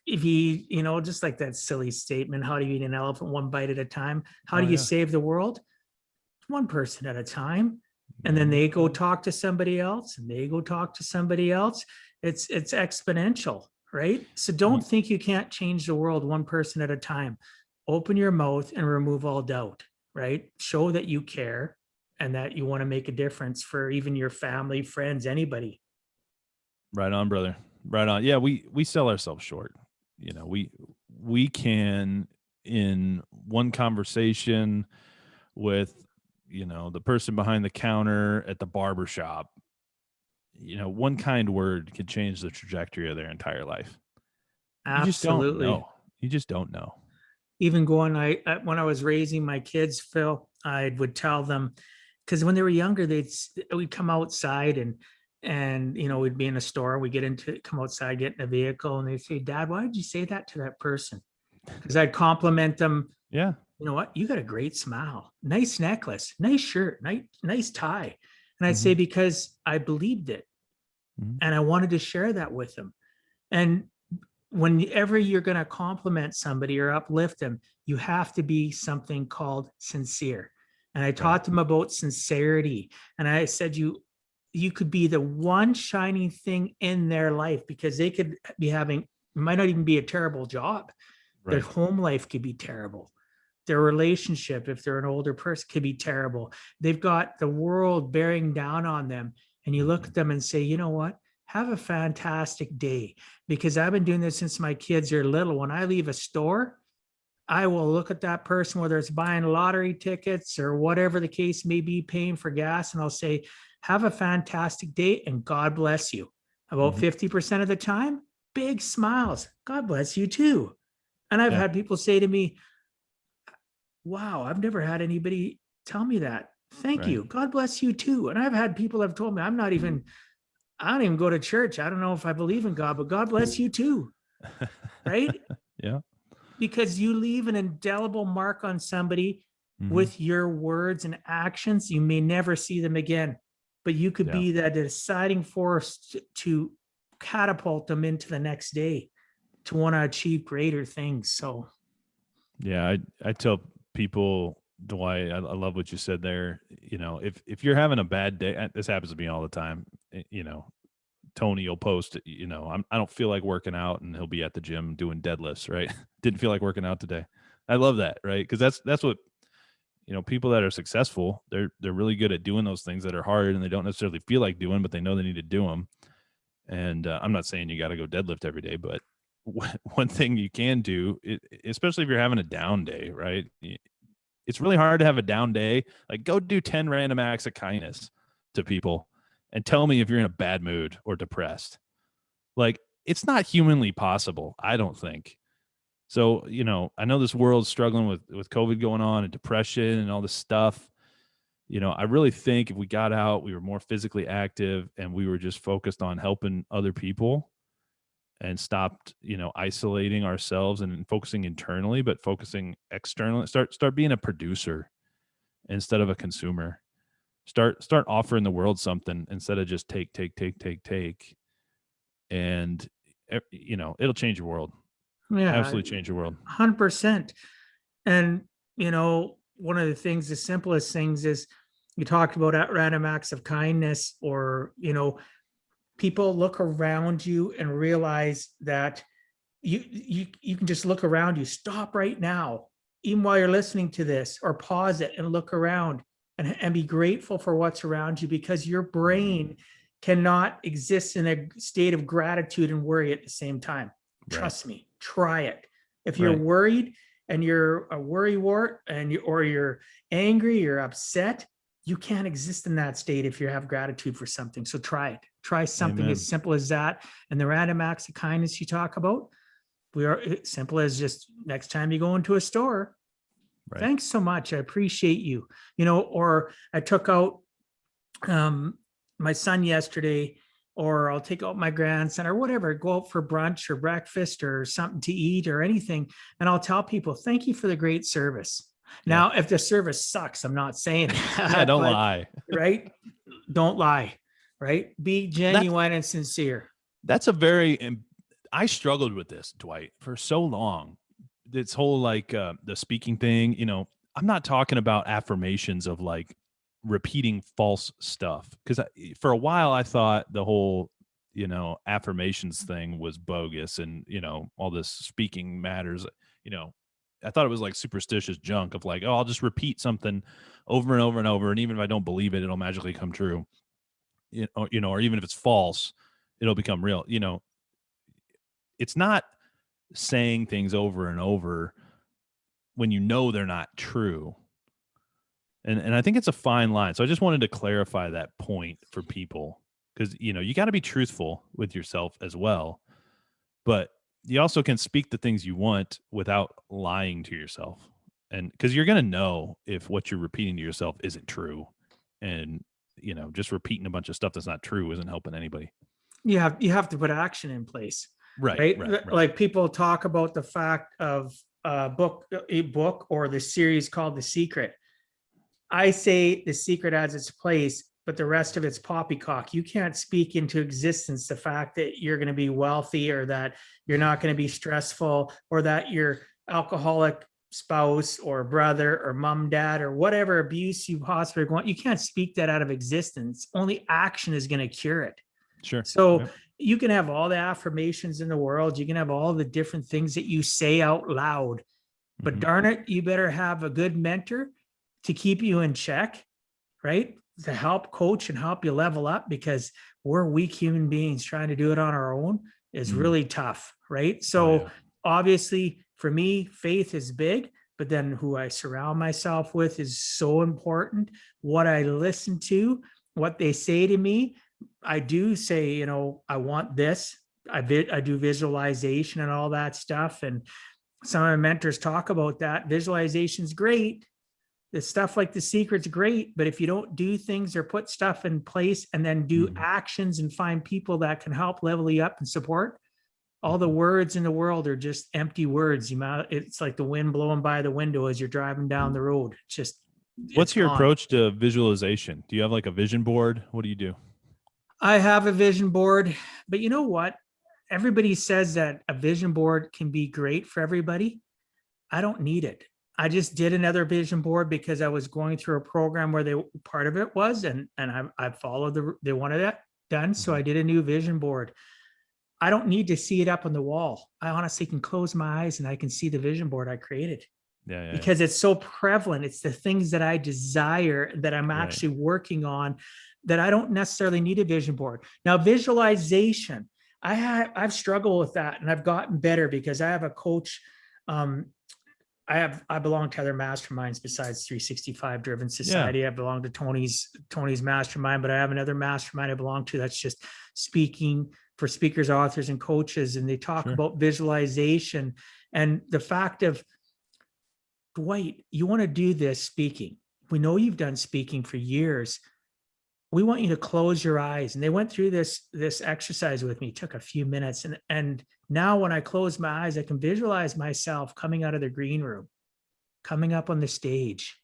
you, just like that silly statement, how do you eat an elephant one bite at a time? How do you save the world? One person at a time. And then they go talk to somebody else, and they go talk to somebody else. It's exponential, right? So don't think you can't change the world one person at a time. Open your mouth and remove all doubt, right? Show that you care and that you want to make a difference for even your family, friends, anybody. Right on, brother. Right on. Yeah, we sell ourselves short. We can, in one conversation with, the person behind the counter at the barber shop, one kind word could change the trajectory of their entire life. Absolutely. You just don't know. Even when I was raising my kids, Phil, I would tell them, because when they were younger, we'd come outside and we'd be in a store, come outside, get in a vehicle, and they'd say, Dad, why did you say that to that person? Because I'd compliment them. Yeah. You know what? You got a great smile, nice necklace, nice shirt, nice tie. And I'd say, because I believed it and I wanted to share that with them. And whenever you're going to compliment somebody or uplift them, you have to be something called sincere. And I taught them about sincerity. And I said, you could be the one shining thing in their life, because they could be might not even be a terrible job. Right. Their home life could be terrible. Their relationship, if they're an older person, could be terrible. They've got the world bearing down on them. And you look at them and say, you know what? Have a fantastic day. Because I've been doing this since my kids are little. When I leave a store, I will look at that person, whether it's buying lottery tickets or whatever the case may be, paying for gas, and I'll say, have a fantastic day and God bless you. About 50% of the time, big smiles. God bless you too. And I've had people say to me, wow, I've never had anybody tell me that. Thank you. God bless you too. And I've had people have told me, I don't even go to church. I don't know if I believe in God, but God bless you too. Right? Yeah. Because you leave an indelible mark on somebody with your words and actions. You may never see them again, but you could be the deciding force to catapult them into the next day to want to achieve greater things. So, yeah, I tell people, Dwight, I love what you said there. If you're having a bad day, this happens to me all the time. Tony will post, I don't feel like working out, and he'll be at the gym doing deadlifts, right? Didn't feel like working out today. I love that, right? Because that's what, people that are successful, they're really good at doing those things that are hard and they don't necessarily feel like doing, but they know they need to do them. And I'm not saying you got to go deadlift every day, but one thing you can do, especially if you're having a down day, right? It's really hard to have a down day. Like, go do 10 random acts of kindness to people and tell me if you're in a bad mood or depressed. Like, it's not humanly possible, I don't think. So, I know this world's struggling with COVID going on and depression and all this stuff. I really think if we got out, we were more physically active, and we were just focused on helping other people and stopped, isolating ourselves and focusing internally, but focusing externally, start being a producer instead of a consumer. Start offering the world something instead of just take. And, it'll change your world. Yeah, absolutely change your world. 100%. And, one of the simplest things is, you talked about random acts of kindness, or, people look around you and realize that you can just look around you, stop right now, even while you're listening to this, or pause it and look around and be grateful for what's around you, because your brain cannot exist in a state of gratitude and worry at the same time. Right. Trust me, try it. If you're worried and you're a worrywart or you're angry, you're upset, you can't exist in that state if you have gratitude for something. So try it. Try something as simple as that. And the random acts of kindness you talk about, we are simple as just next time you go into a store, thanks so much, I appreciate you. Or I took out my son yesterday, or I'll take out my grandson or whatever, go out for brunch or breakfast or something to eat or anything. And I'll tell people, thank you for the great service. Now, if the service sucks, I'm not saying that. Don't lie. Right? Don't lie. Right? Be genuine and sincere. That's I struggled with this, Dwight, for so long. This whole the speaking thing, I'm not talking about affirmations of repeating false stuff. Because for a while I thought the whole, affirmations thing was bogus, and, all this speaking matters, I thought it was superstitious junk of oh, I'll just repeat something over and over and over, and even if I don't believe it, it'll magically come true. Or even if it's false, it'll become real. It's not saying things over and over when they're not true. And I think it's a fine line. So I just wanted to clarify that point for people, because, you got to be truthful with yourself as well. But you also can speak the things you want without lying to yourself. And because you're going to know if what you're repeating to yourself isn't true. And, just repeating a bunch of stuff that's not true isn't helping anybody. You have to put action in place. Right. Like people talk about the fact of a book or the series called The Secret. I say The Secret has its place, but the rest of it's poppycock. You can't speak into existence the fact that you're going to be wealthy, or that you're not going to be stressful, or that your alcoholic spouse or brother or mom, dad, or whatever abuse you possibly want. You can't speak that out of existence. Only action is going to cure it. Sure. So you can have all the affirmations in the world. You can have all the different things that you say out loud, but darn it, you better have a good mentor to keep you in check, right? To help coach and help you level up, because we're weak human beings. Trying to do it on our own is really tough, right? So obviously for me, faith is big, but then who I surround myself with is so important. What I listen to, what they say to me. I do say, I want this. I do visualization and all that stuff. And some of my mentors talk about that. Visualization's great. The stuff like The Secret's great, but if you don't do things or put stuff in place and then do actions and find people that can help level you up and support, all the words in the world are just empty words. It's like the wind blowing by the window as you're driving down the road. What's your approach to visualization? Do you have a vision board? What do you do? I have a vision board, but you know what? Everybody says that a vision board can be great for everybody. I don't need it. I just did another vision board because I was going through a program where part of it was, and I followed they wanted that done. So I did a new vision board. I don't need to see it up on the wall. I honestly can close my eyes and I can see the vision board I created. Because it's so prevalent. It's the things that I desire that I'm actually working on, that I don't necessarily need a vision board. Now, visualization, I've struggled with that, and I've gotten better because I have a coach. I belong to other masterminds besides 365 Driven Society. I belong to Tony's mastermind, but I have another mastermind I belong to that's just speaking for speakers, authors, and coaches. And they talk about visualization and the fact of, Dwight, you want to do this speaking. We know you've done speaking for years. We want you to close your eyes. And they went through this exercise with me. It took a few minutes. And now when I close my eyes, I can visualize myself coming out of the green room, coming up on the stage.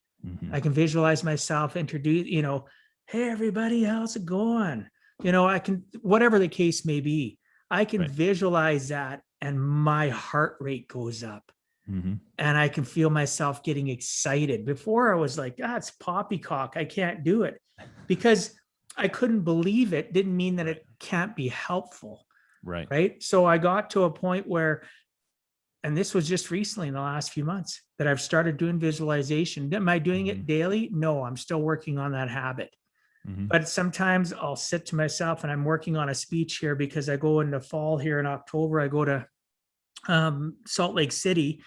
I can visualize myself introduce, hey, everybody, how's it going? I can, whatever the case may be, I can visualize that, and my heart rate goes up. And I can feel myself getting excited. Before I was like, it's poppycock. I can't do it, because I couldn't believe it. Didn't mean that it can't be helpful. Right. So I got to a point where and this was just recently in the last few months that I've started doing visualization. Am I doing it daily? No, I'm still working on that habit. But sometimes I'll sit to myself, and I'm working on a speech here because I go into fall here in October. I go to Salt Lake City,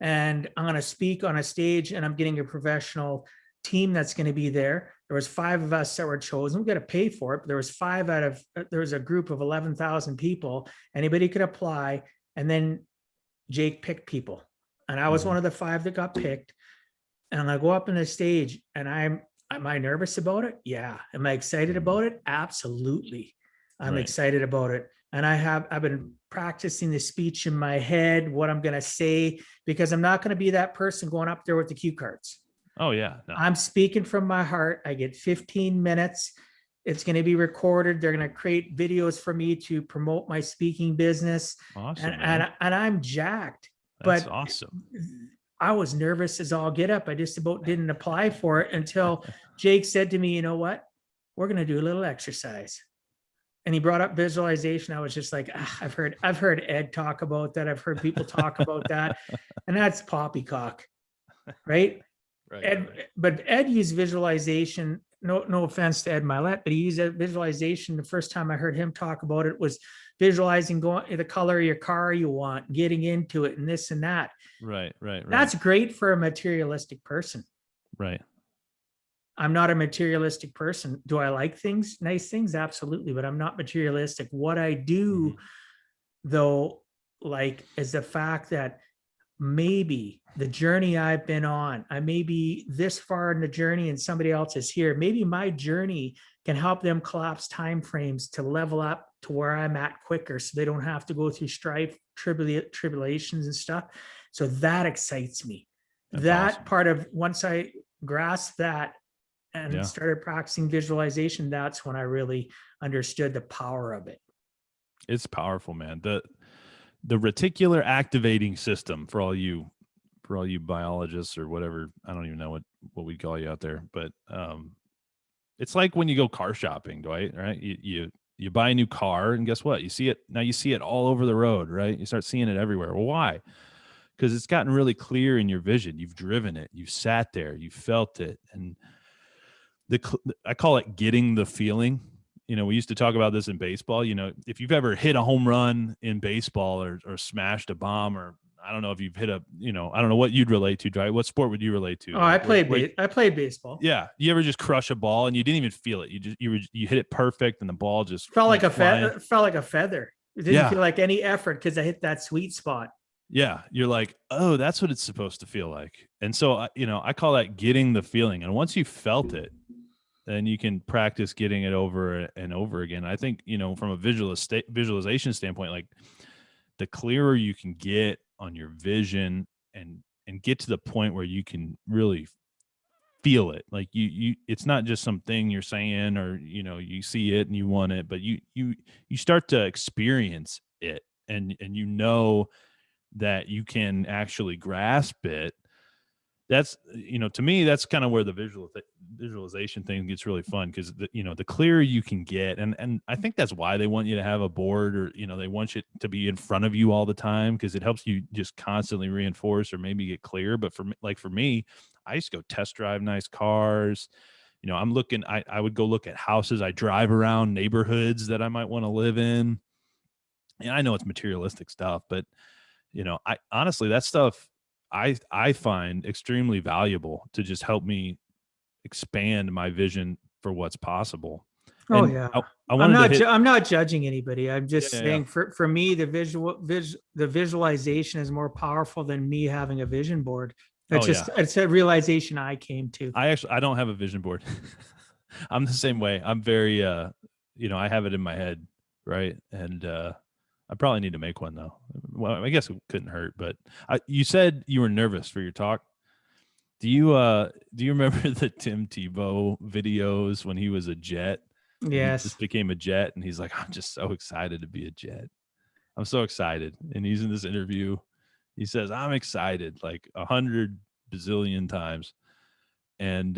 and I'm going to speak on a stage, and I'm getting a professional team that's going to be there. There was 5 of us that were chosen. We got to pay for it, but there was 5 out of, there was a group of 11,000 people. Anybody could apply. And then Jake picked people. And I was one of the 5 that got picked. And I go up on the stage, and am I nervous about it? Yeah. Am I excited about it? Absolutely. I'm excited about it. And I've been practicing the speech in my head, what I'm going to say, because I'm not going to be that person going up there with the cue cards. Oh yeah. No. I'm speaking from my heart. I get 15 minutes. It's going to be recorded. They're going to create videos for me to promote my speaking business. Awesome. And I'm jacked. That's but awesome. I was nervous as all get up. I just about didn't apply for it until Jake said to me, you know what? We're going to do a little exercise. And he brought up visualization. I was just like, I've heard Ed talk about that. I've heard people talk about that. And that's poppycock, right? But Ed used visualization. No offense to Ed Milet, but he used visualization. The first time I heard him talk about it was visualizing going the color of your car you want, getting into it, and this and that. Right. That's great for a materialistic person. Right. I'm not a materialistic person. Do I like things, nice things? Absolutely. But I'm not materialistic. What I do, though, like, is the fact that maybe the journey I've been on, I may be this far in the journey and somebody else is here. Maybe my journey can help them collapse timeframes to level up to where I'm at quicker, so they don't have to go through strife, tribulations and stuff. So that excites me. That's awesome. Part of, once I grasped that and started practicing visualization, that's when I really understood the power of it. It's powerful, man. The reticular activating system, for all you biologists or whatever, I don't even know what we call you out there, but it's like when you go car shopping, Dwight, right? You buy a new car, and guess what? You see it all over the road, right? You start seeing it everywhere. Well, why? Because it's gotten really clear in your vision. You've driven it, you've sat there, you felt it, and I call it getting the feeling. You know, we used to talk about this in baseball. You know, if you've ever hit a home run in baseball or smashed a bomb, or I don't know if you've hit I don't know what you'd relate to, Dwight. What sport would you relate to? Oh, I played baseball. Yeah. You ever just crush a ball and you didn't even feel it? You hit it perfect and the ball just felt like a feather. It didn't feel like any effort because I hit that sweet spot. Yeah. You're like, oh, that's what it's supposed to feel like. And so, I call that getting the feeling. And once you felt it, then you can practice getting it over and over again. I think, from a visualization standpoint, like, the clearer you can get on your vision and get to the point where you can really feel it. Like you it's not just something you're saying, or, you see it and you want it, but you start to experience it, and that you can actually grasp it. That's, to me, that's kind of where the visualization thing gets really fun, because the clearer you can get, and I think that's why they want you to have a board, or they want you to be in front of you all the time, because it helps you just constantly reinforce or maybe get clear. But for me, I used to go test drive nice cars. I would go look at houses. I drive around neighborhoods that I might want to live in. And I know it's materialistic stuff, but I honestly, that stuff I find extremely valuable to just help me expand my vision for what's possible. Oh, and yeah. I'm not judging anybody. I'm just saying for me, the visualization is more powerful than me having a vision board. It's a realization I came to. I don't have a vision board. I'm the same way. I'm very, I have it in my head. Right. And, I probably need to make one, though. Well, I guess it couldn't hurt, but you said you were nervous for your talk. Do you remember the Tim Tebow videos when he was a Jet? Yes. He just became a Jet, and he's like, I'm just so excited to be a Jet. I'm so excited. And he's in this interview. He says, I'm excited like 100 bazillion times. And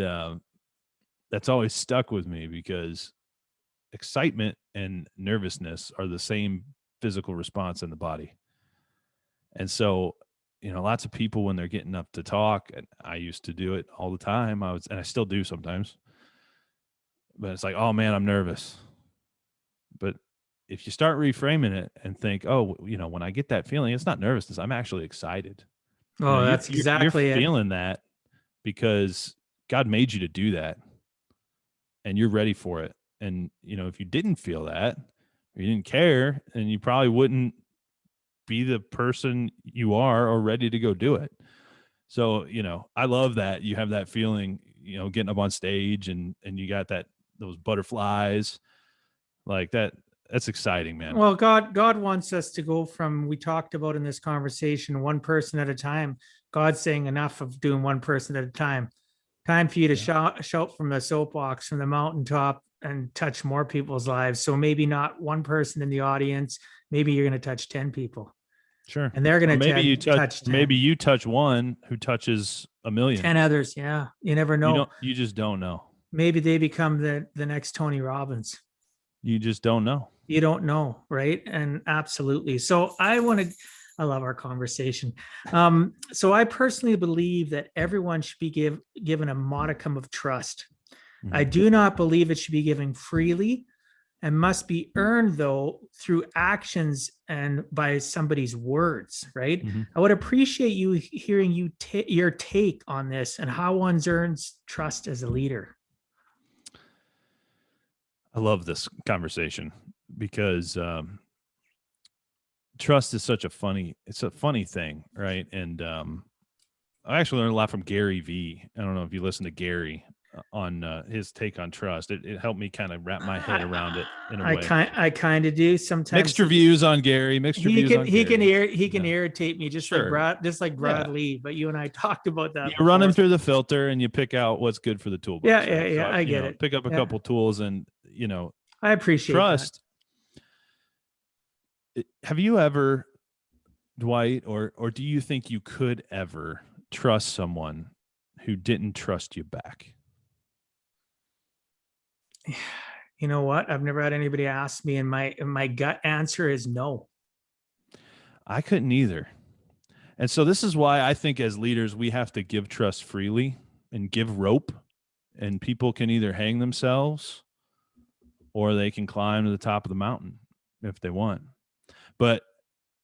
that's always stuck with me, because excitement and nervousness are the same physical response in the body. And so, lots of people when they're getting up to talk, and I used to do it all the time. And I still do sometimes, but it's like, oh man, I'm nervous. But if you start reframing it and think, oh, when I get that feeling, it's not nervousness. I'm actually excited. Oh, that's You're exactly it. feeling that because God made you to do that and you're ready for it. And, if you didn't feel that or you didn't care, then you probably wouldn't be the person you are or ready to go do it. So, I love that you have that feeling, getting up on stage and you got those butterflies like that. That's exciting, man. Well, God wants us to go from, we talked about in this conversation, one person at a time. God's saying enough of doing one person at a time. Time for you to shout from the soapbox, from the mountaintop, and touch more people's lives. So maybe not one person in the audience. Maybe you're going to touch 10 people. Sure. And they're going to touch 10. Maybe you touch one who touches 1 million. 10 others. Yeah. You never know. You just don't know. Maybe they become the next Tony Robbins. You just don't know. You don't know, right? And absolutely. So I love our conversation. So I personally believe that everyone should be given a modicum of trust. Mm-hmm. I do not believe it should be given freely and must be earned, though, through actions and by somebody's words, right? Mm-hmm. I would appreciate you hearing your take on this and how one earns trust as a leader. I love this conversation because trust is such a funny thing, right? And I actually learned a lot from Gary V. I don't know if you listen to Gary on his take on trust. It helped me kind of wrap my head around it in a way. I kind of do sometimes. Mixed reviews on Gary. He can irritate me just like Brad Lee. But you and I talked about that. You run him through the filter and you pick out what's good for the toolbox. Yeah, right? So I get it. Pick up a couple tools and I appreciate trust. Have you ever, Dwight, or do you think you could ever trust someone who didn't trust you back? You know what? I've never had anybody ask me, and my gut answer is no. I couldn't either. And so this is why I think as leaders, we have to give trust freely and give rope, and people can either hang themselves or they can climb to the top of the mountain if they want. But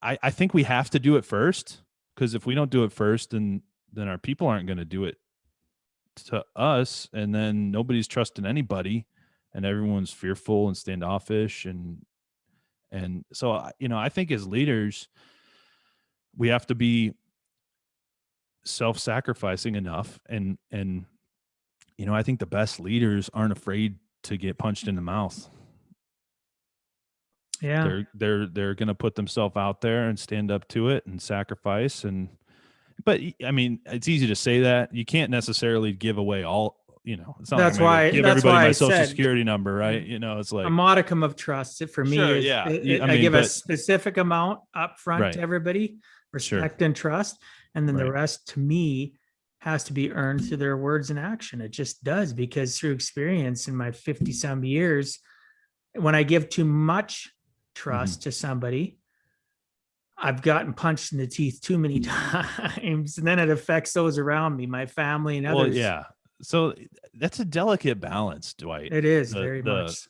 I think we have to do it first, because if we don't do it first, then our people aren't going to do it to us, and then nobody's trusting anybody, and everyone's fearful and standoffish. And so, I think as leaders, we have to be self-sacrificing enough. And I think the best leaders aren't afraid to get punched in the mouth. Yeah. They're going to put themselves out there and stand up to it and sacrifice. But I mean, it's easy to say that. You can't necessarily give away all, it's not that's like why give everybody my social security number, right? It's like a modicum of trust. For me, I give a specific amount up front to everybody, respect and trust. And then the rest to me has to be earned through their words and action. It just does, because through experience in my 50 some years, when I give too much trust to somebody, I've gotten punched in the teeth too many times, and then it affects those around me, my family and others. Well, yeah. So that's a delicate balance, Dwight. It is very much.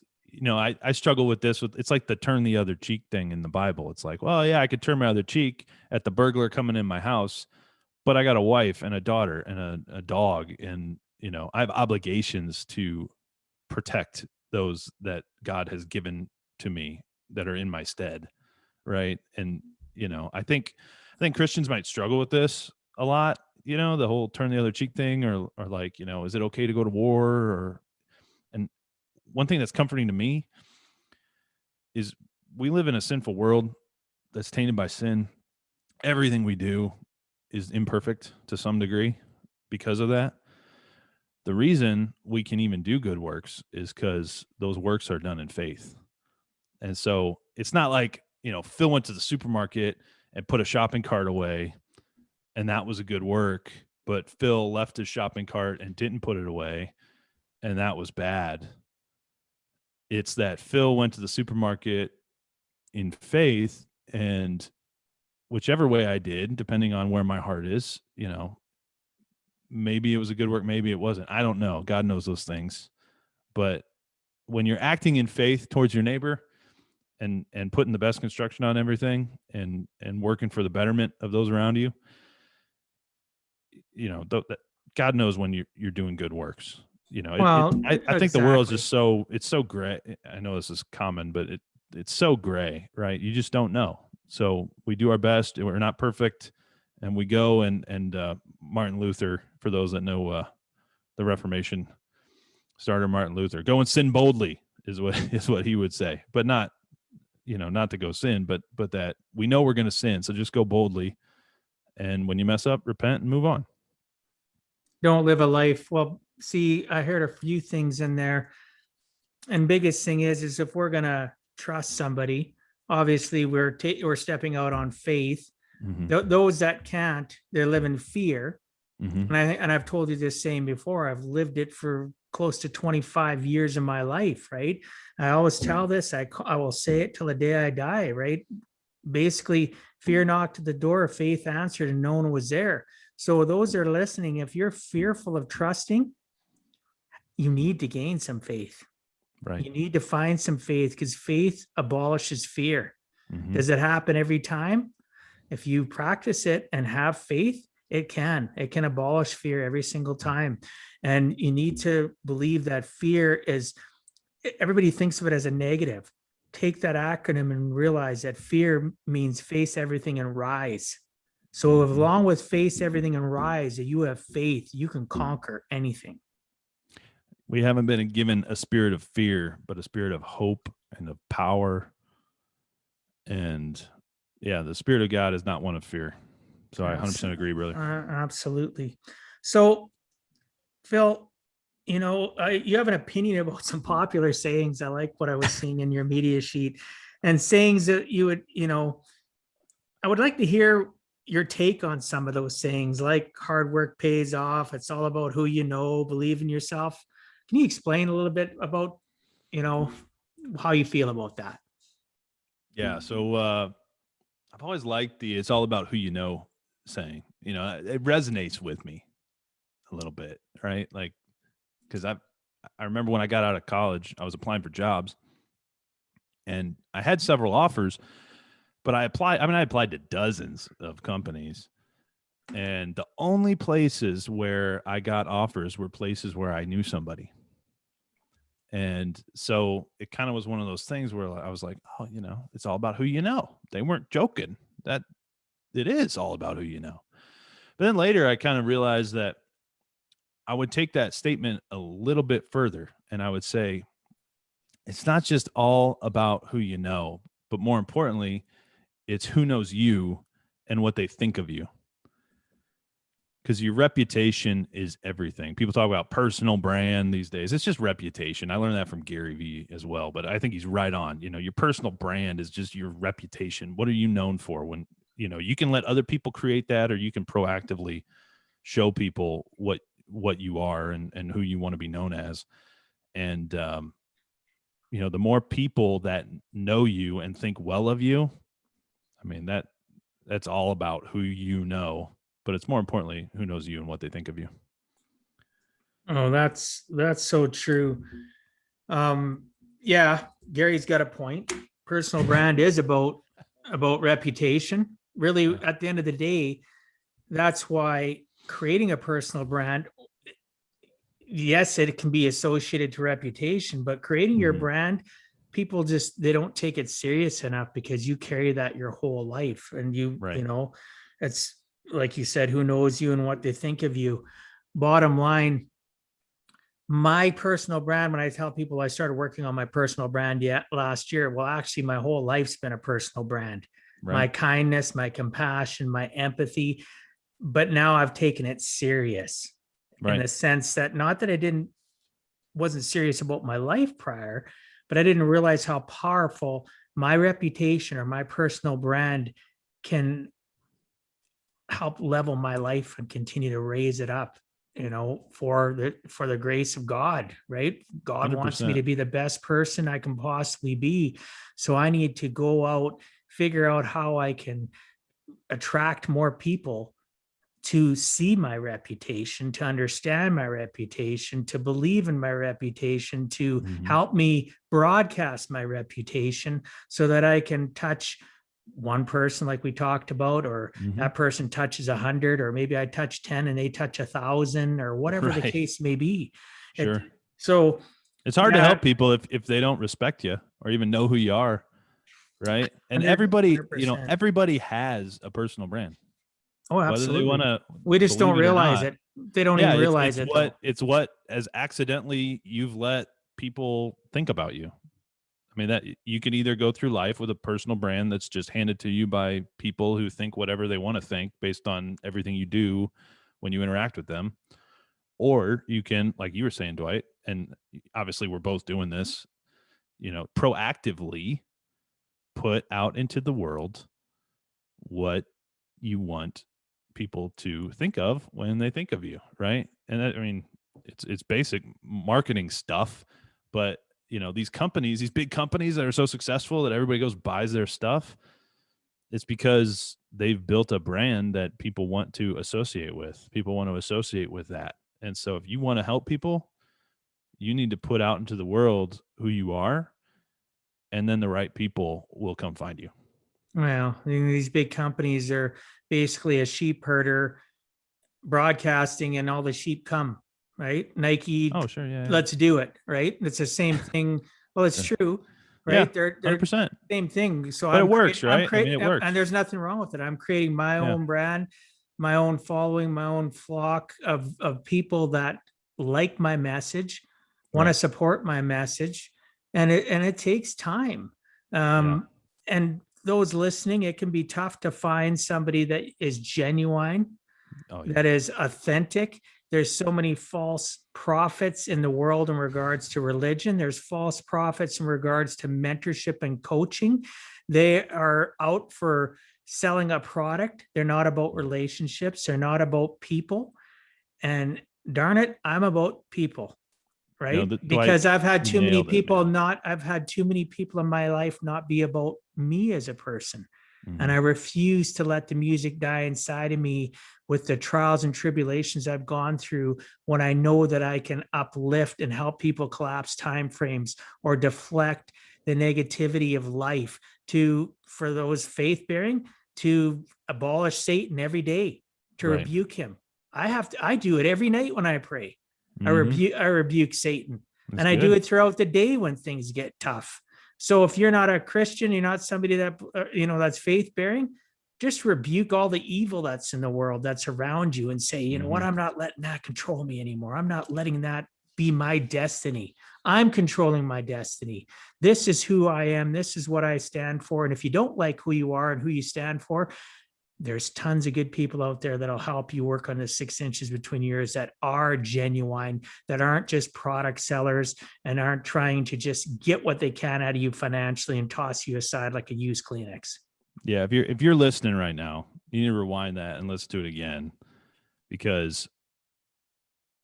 I struggle with this. It's like the turn the other cheek thing in the Bible. It's like, well, yeah, I could turn my other cheek at the burglar coming in my house, but I got a wife and a daughter and a dog, and I have obligations to protect those that God has given to me that are in my stead, right? And I think Christians might struggle with this a lot. The whole turn the other cheek thing, or like, is it okay to go to war? And one thing that's comforting to me is we live in a sinful world that's tainted by sin. Everything we do is imperfect to some degree because of that. The reason we can even do good works is because those works are done in faith. And so it's not like, Phil went to the supermarket and put a shopping cart away, and that was a good work, but Phil left his shopping cart and didn't put it away, and that was bad. It's that Phil went to the supermarket in faith and whichever way I did, depending on where my heart is, maybe it was a good work, maybe it wasn't. I don't know. God knows those things. But when you're acting in faith towards your neighbor and putting the best construction on everything and working for the betterment of those around you, God knows when you're doing good works. Well, I think the world is exactly. just it's so gray. I know this is common, but it's so gray, right? You just don't know. So we do our best. We're not perfect, and we go and Martin Luther, for those that know the Reformation starter Martin Luther, go and sin boldly is what he would say, but not not to go sin, but that we know we're going to sin, so just go boldly, and when you mess up, repent and move on. Don't live a life. Well, see, I heard a few things in there. And biggest thing is if we're going to trust somebody, obviously we're stepping out on faith. Mm-hmm. Those that can't, they live in fear. Mm-hmm. And I've told you this saying before. I've lived it for close to 25 years of my life, right? I always tell this, I will say it till the day I die, right? Basically, fear knocked at the door, faith answered, and no one was there. So those that are listening, if you're fearful of trusting, you need to gain some faith. Right. You need to find some faith, because faith abolishes fear. Mm-hmm. Does it happen every time? If you practice it and have faith, it can abolish fear every single time. And you need to believe that fear is, everybody thinks of it as a negative. Take that acronym and realize that fear means face everything and rise. So along with face everything and rise, if you have faith, you can conquer anything. We haven't been given a spirit of fear, but a spirit of hope and of power. And yeah, the Spirit of God is not one of fear. So I 100% agree, brother. Absolutely. So, Phil, you have an opinion about some popular sayings. I like what I was seeing in your media sheet, and sayings that you would, I would like to hear your take on some of those sayings, like hard work pays off. It's all about who you know, believe in yourself. Can you explain a little bit about, how you feel about that? Yeah. So I've always liked the "it's all about who you know" saying. It resonates with me a little bit, right? Like, because I remember when I got out of college, I was applying for jobs, and I had several offers, but I applied to dozens of companies, and the only places where I got offers were places where I knew somebody. And so it kind of was one of those things where I was like, oh, it's all about who you know. They weren't joking. That it is all about who you know. But then later I kind of realized that I would take that statement a little bit further, and I would say, it's not just all about who you know, but more importantly, it's who knows you and what they think of you. Because your reputation is everything. People talk about personal brand these days. It's just reputation. I learned that from Gary Vee as well, but I think he's right on. Your personal brand is just your reputation. What are you known for? When, you can let other people create that, or you can proactively show people what you are and who you want to be known as. And, the more people that know you and think well of you, I mean, that's all about who you know. But it's more importantly who knows you and what they think of you. Oh, that's so true. Yeah, Gary's got a point. Personal brand is about reputation. Really, at the end of the day, that's why creating a personal brand, yes, it can be associated to reputation, but creating your brand, people they don't take it serious enough, because you carry that your whole life. And it's like you said, who knows you and what they think of you. Bottom line, my personal brand, when I tell people I started working on my personal brand last year, well, actually my whole life's been a personal brand. Right. My kindness, my compassion, my empathy, but now I've taken it serious. Right. In the sense that, not that I wasn't serious about my life prior, but I didn't realize how powerful my reputation or my personal brand can help level my life and continue to raise it up, for the grace of God, right? God 100%. Wants me to be the best person I can possibly be. So I need to go out, figure out how I can attract more people to see my reputation, to understand my reputation, to believe in my reputation, to help me broadcast my reputation so that I can touch one person like we talked about, or that person touches 100, or maybe I touch 10 and they touch 1,000, or whatever the case may be. Sure. So it's hard to help people if they don't respect you or even know who you are. Right. And 100%. everybody has a personal brand. Oh, absolutely. Whether they want to, we just don't realize it. They don't even realize it. It's what as accidentally you've let people think about you. I mean, that you can either go through life with a personal brand that's just handed to you by people who think whatever they want to think based on everything you do when you interact with them. Or you can, like you were saying, Dwight, and obviously we're both doing this, proactively put out into the world what you want people to think of when they think of you, right? And that, I mean, it's basic marketing stuff, but these companies, these big companies that are so successful that everybody goes buys their stuff, it's because they've built a brand that people want to associate with. People want to associate with that. And so if you want to help people, you need to put out into the world who you are, and then the right people will come find you. Well, these big companies are basically a sheep herder broadcasting, and all the sheep come, right? Nike, oh sure, yeah. Let's do it, right? It's the same thing. Well, it's true, right? Yeah, they're 100%. Same thing. So but it works, right? It works, and there's nothing wrong with it. I'm creating my own brand, my own following, my own flock of people that like my message, want to support my message, and it takes time. And those listening, it can be tough to find somebody that is genuine, that is authentic. There's so many false prophets in the world in regards to religion. There's false prophets in regards to mentorship and coaching. They are out for selling a product. They're not about relationships. They're not about people. And darn it, I'm about people, right? Because I've had too many people I've had too many people in my life not be about me as a person. And I refuse to let the music die inside of me with the trials and tribulations I've gone through, when I know that I can uplift and help people collapse timeframes or deflect the negativity of life, for those faith bearing, to abolish Satan every day, to rebuke him. I do it every night when I pray. I rebuke Satan. That's good. I do it throughout the day when things get tough. So if you're not a Christian, you're not somebody that, that's faith bearing, just rebuke all the evil that's in the world, that's around you, and say, you know what, I'm not letting that control me anymore. I'm not letting that be my destiny. I'm controlling my destiny. This is who I am. This is what I stand for. And if you don't like who you are and who you stand for, there's tons of good people out there that'll help you work on the 6 inches between your ears, that are genuine, that aren't just product sellers and aren't trying to just get what they can out of you financially and toss you aside like a used Kleenex. Yeah. If you're listening right now, you need to rewind that and let's do it again, because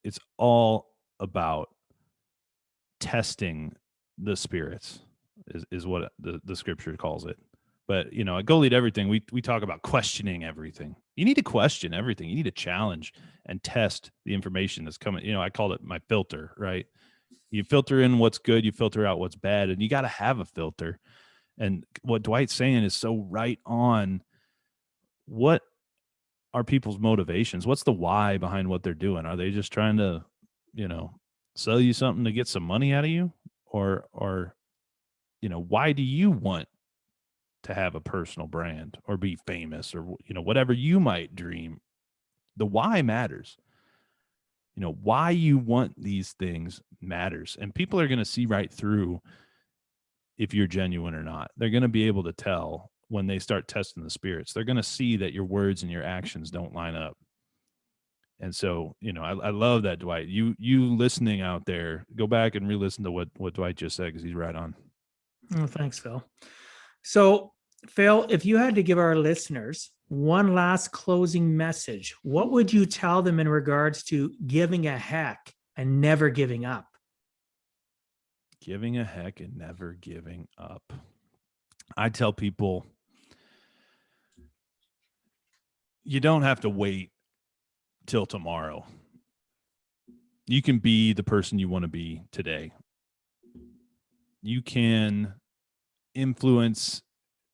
it's all about testing the spirits is what the scripture calls it. But, at Go Lead Everything, we talk about questioning everything. You need to question everything. You need to challenge and test the information that's coming. I called it my filter, right? You filter in what's good, you filter out what's bad, and you got to have a filter. And what Dwight's saying is so right on. What are people's motivations? What's the why behind what they're doing? Are they just trying to, sell you something to get some money out of you? Or why do you want to have a personal brand or be famous, or whatever you might dream? The why matters. Why you want these things matters, and people are going to see right through if you're genuine or not. They're going to be able to tell when they start testing the spirits. They're going to see that your words and your actions don't line up. And so, I love that, Dwight. You listening out there, go back and re-listen to what Dwight just said, because he's right on. Oh, thanks, Phil. So, Phil, if you had to give our listeners one last closing message, what would you tell them in regards to giving a heck and never giving up? Giving a heck and never giving up. I tell people, you don't have to wait till tomorrow. You can be the person you want to be today. You can influence,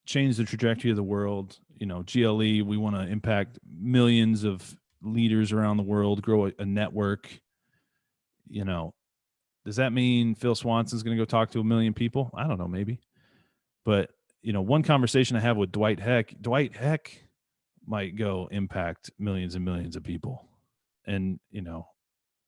change the trajectory of the world. GLE, we want to impact millions of leaders around the world, grow a network. Does that mean Phil Swanson's going to go talk to 1 million people? I don't know, maybe. But, one conversation I have with Dwight Heck might go impact millions and millions of people. And,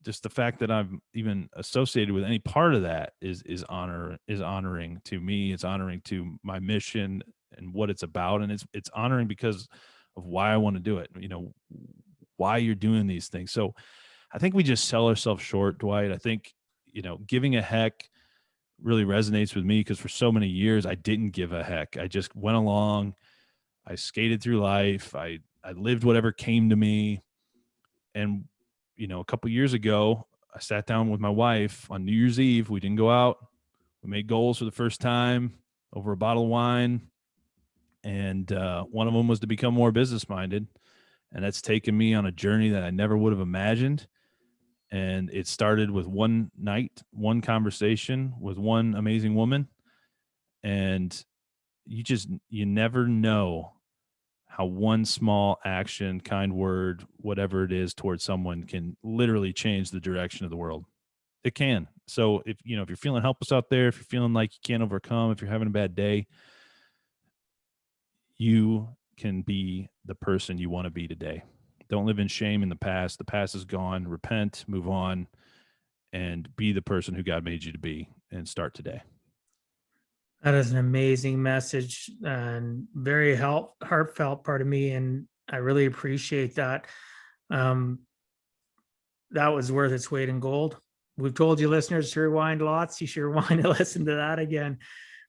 just the fact that I'm even associated with any part of that is honoring to me. It's honoring to my mission and what it's about. And it's honoring because of why I want to do it, why you're doing these things. So I think we just sell ourselves short, Dwight. I think, giving a heck really resonates with me because for so many years I didn't give a heck. I just went along. I skated through life. I lived whatever came to me. And, a couple of years ago, I sat down with my wife on New Year's Eve. We didn't go out. We made goals for the first time over a bottle of wine. And one of them was to become more business-minded. And that's taken me on a journey that I never would have imagined. And it started with one night, one conversation with one amazing woman. And you never know how one small action, kind word, whatever it is towards someone can literally change the direction of the world. It can. So if you're feeling helpless out there, if you're feeling like you can't overcome, if you're having a bad day, you can be the person you want to be today. Don't live in shame in the past. The past is gone. Repent, move on, and be the person who God made you to be and start today. That is an amazing message and very heartfelt part of me. And I really appreciate that. That was worth its weight in gold. We've told you listeners to rewind lots. You should rewind and listen to that again.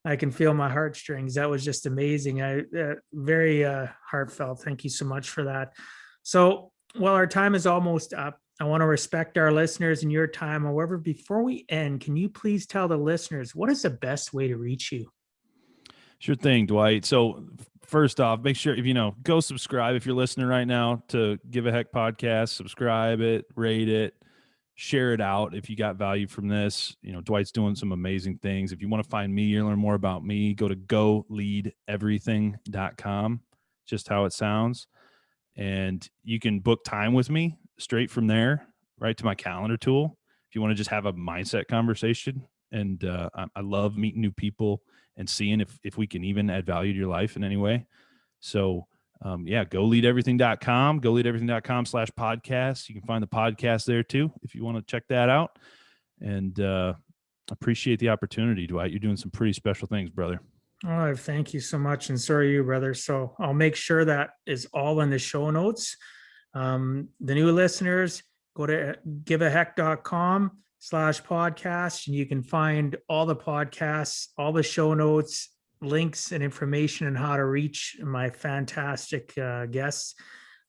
I can feel my heartstrings. That was just amazing. Very heartfelt. Thank you so much for that. So, well, our time is almost up. I want to respect our listeners and your time. However, before we end, can you please tell the listeners what is the best way to reach you? Sure thing, Dwight. So first off, make sure go subscribe if you're listening right now to Give a Heck podcast, subscribe it, rate it, share it out. If you got value from this, Dwight's doing some amazing things. If you want to find me or learn more about me, go to goleadeverything.com, just how it sounds. And you can book time with me straight from there, right to my calendar tool. If you want to just have a mindset conversation. And I love meeting new people and seeing if we can even add value to your life in any way. So goleadeverything.com, goleadeverything.com/podcast. You can find the podcast there too, if you want to check that out. And appreciate the opportunity, Dwight. You're doing some pretty special things, brother. All right. Thank you so much. And so are you, brother. So I'll make sure that is all in the show notes. The new listeners, go to giveaheck.com/podcast, and you can find all the podcasts, all the show notes, links and information on how to reach my fantastic guests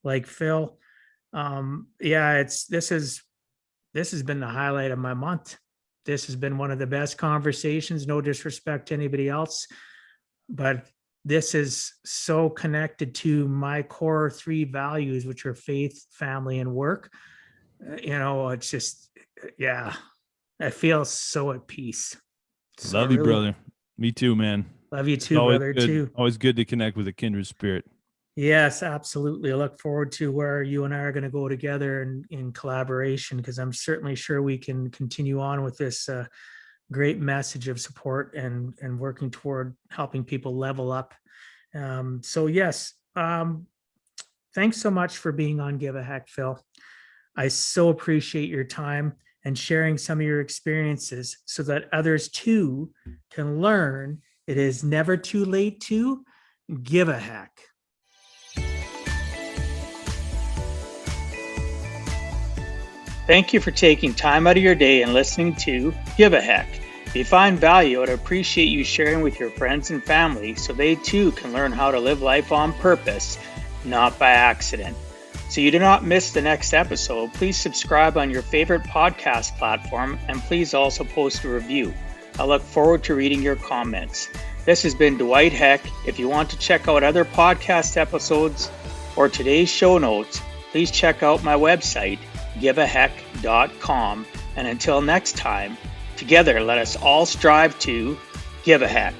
like Phil. This has been the highlight of my month. This has been one of the best conversations. No disrespect to anybody else, but this is so connected to my core 3 values, which are faith, family, and work. It's just, I feel so at peace. Love you, brother. Me too, man. Love you too, brother, too. Always good to connect with a kindred spirit. Yes, absolutely. I look forward to where you and I are going to go together in collaboration, because I'm certainly sure we can continue on with this great message of support and working toward helping people level up. Thanks so much for being on Give a Heck, Phil. I so appreciate your time and sharing some of your experiences so that others too can learn it is never too late to give a heck. Thank you for taking time out of your day and listening to Give a Heck. If you find value, I'd appreciate you sharing with your friends and family so they too can learn how to live life on purpose, not by accident. So you do not miss the next episode, please subscribe on your favorite podcast platform, and please also post a review. I look forward to reading your comments. This has been Dwight Heck. If you want to check out other podcast episodes, or today's show notes, please check out my website, giveaheck.com. And until next time, together let us all strive to give a heck.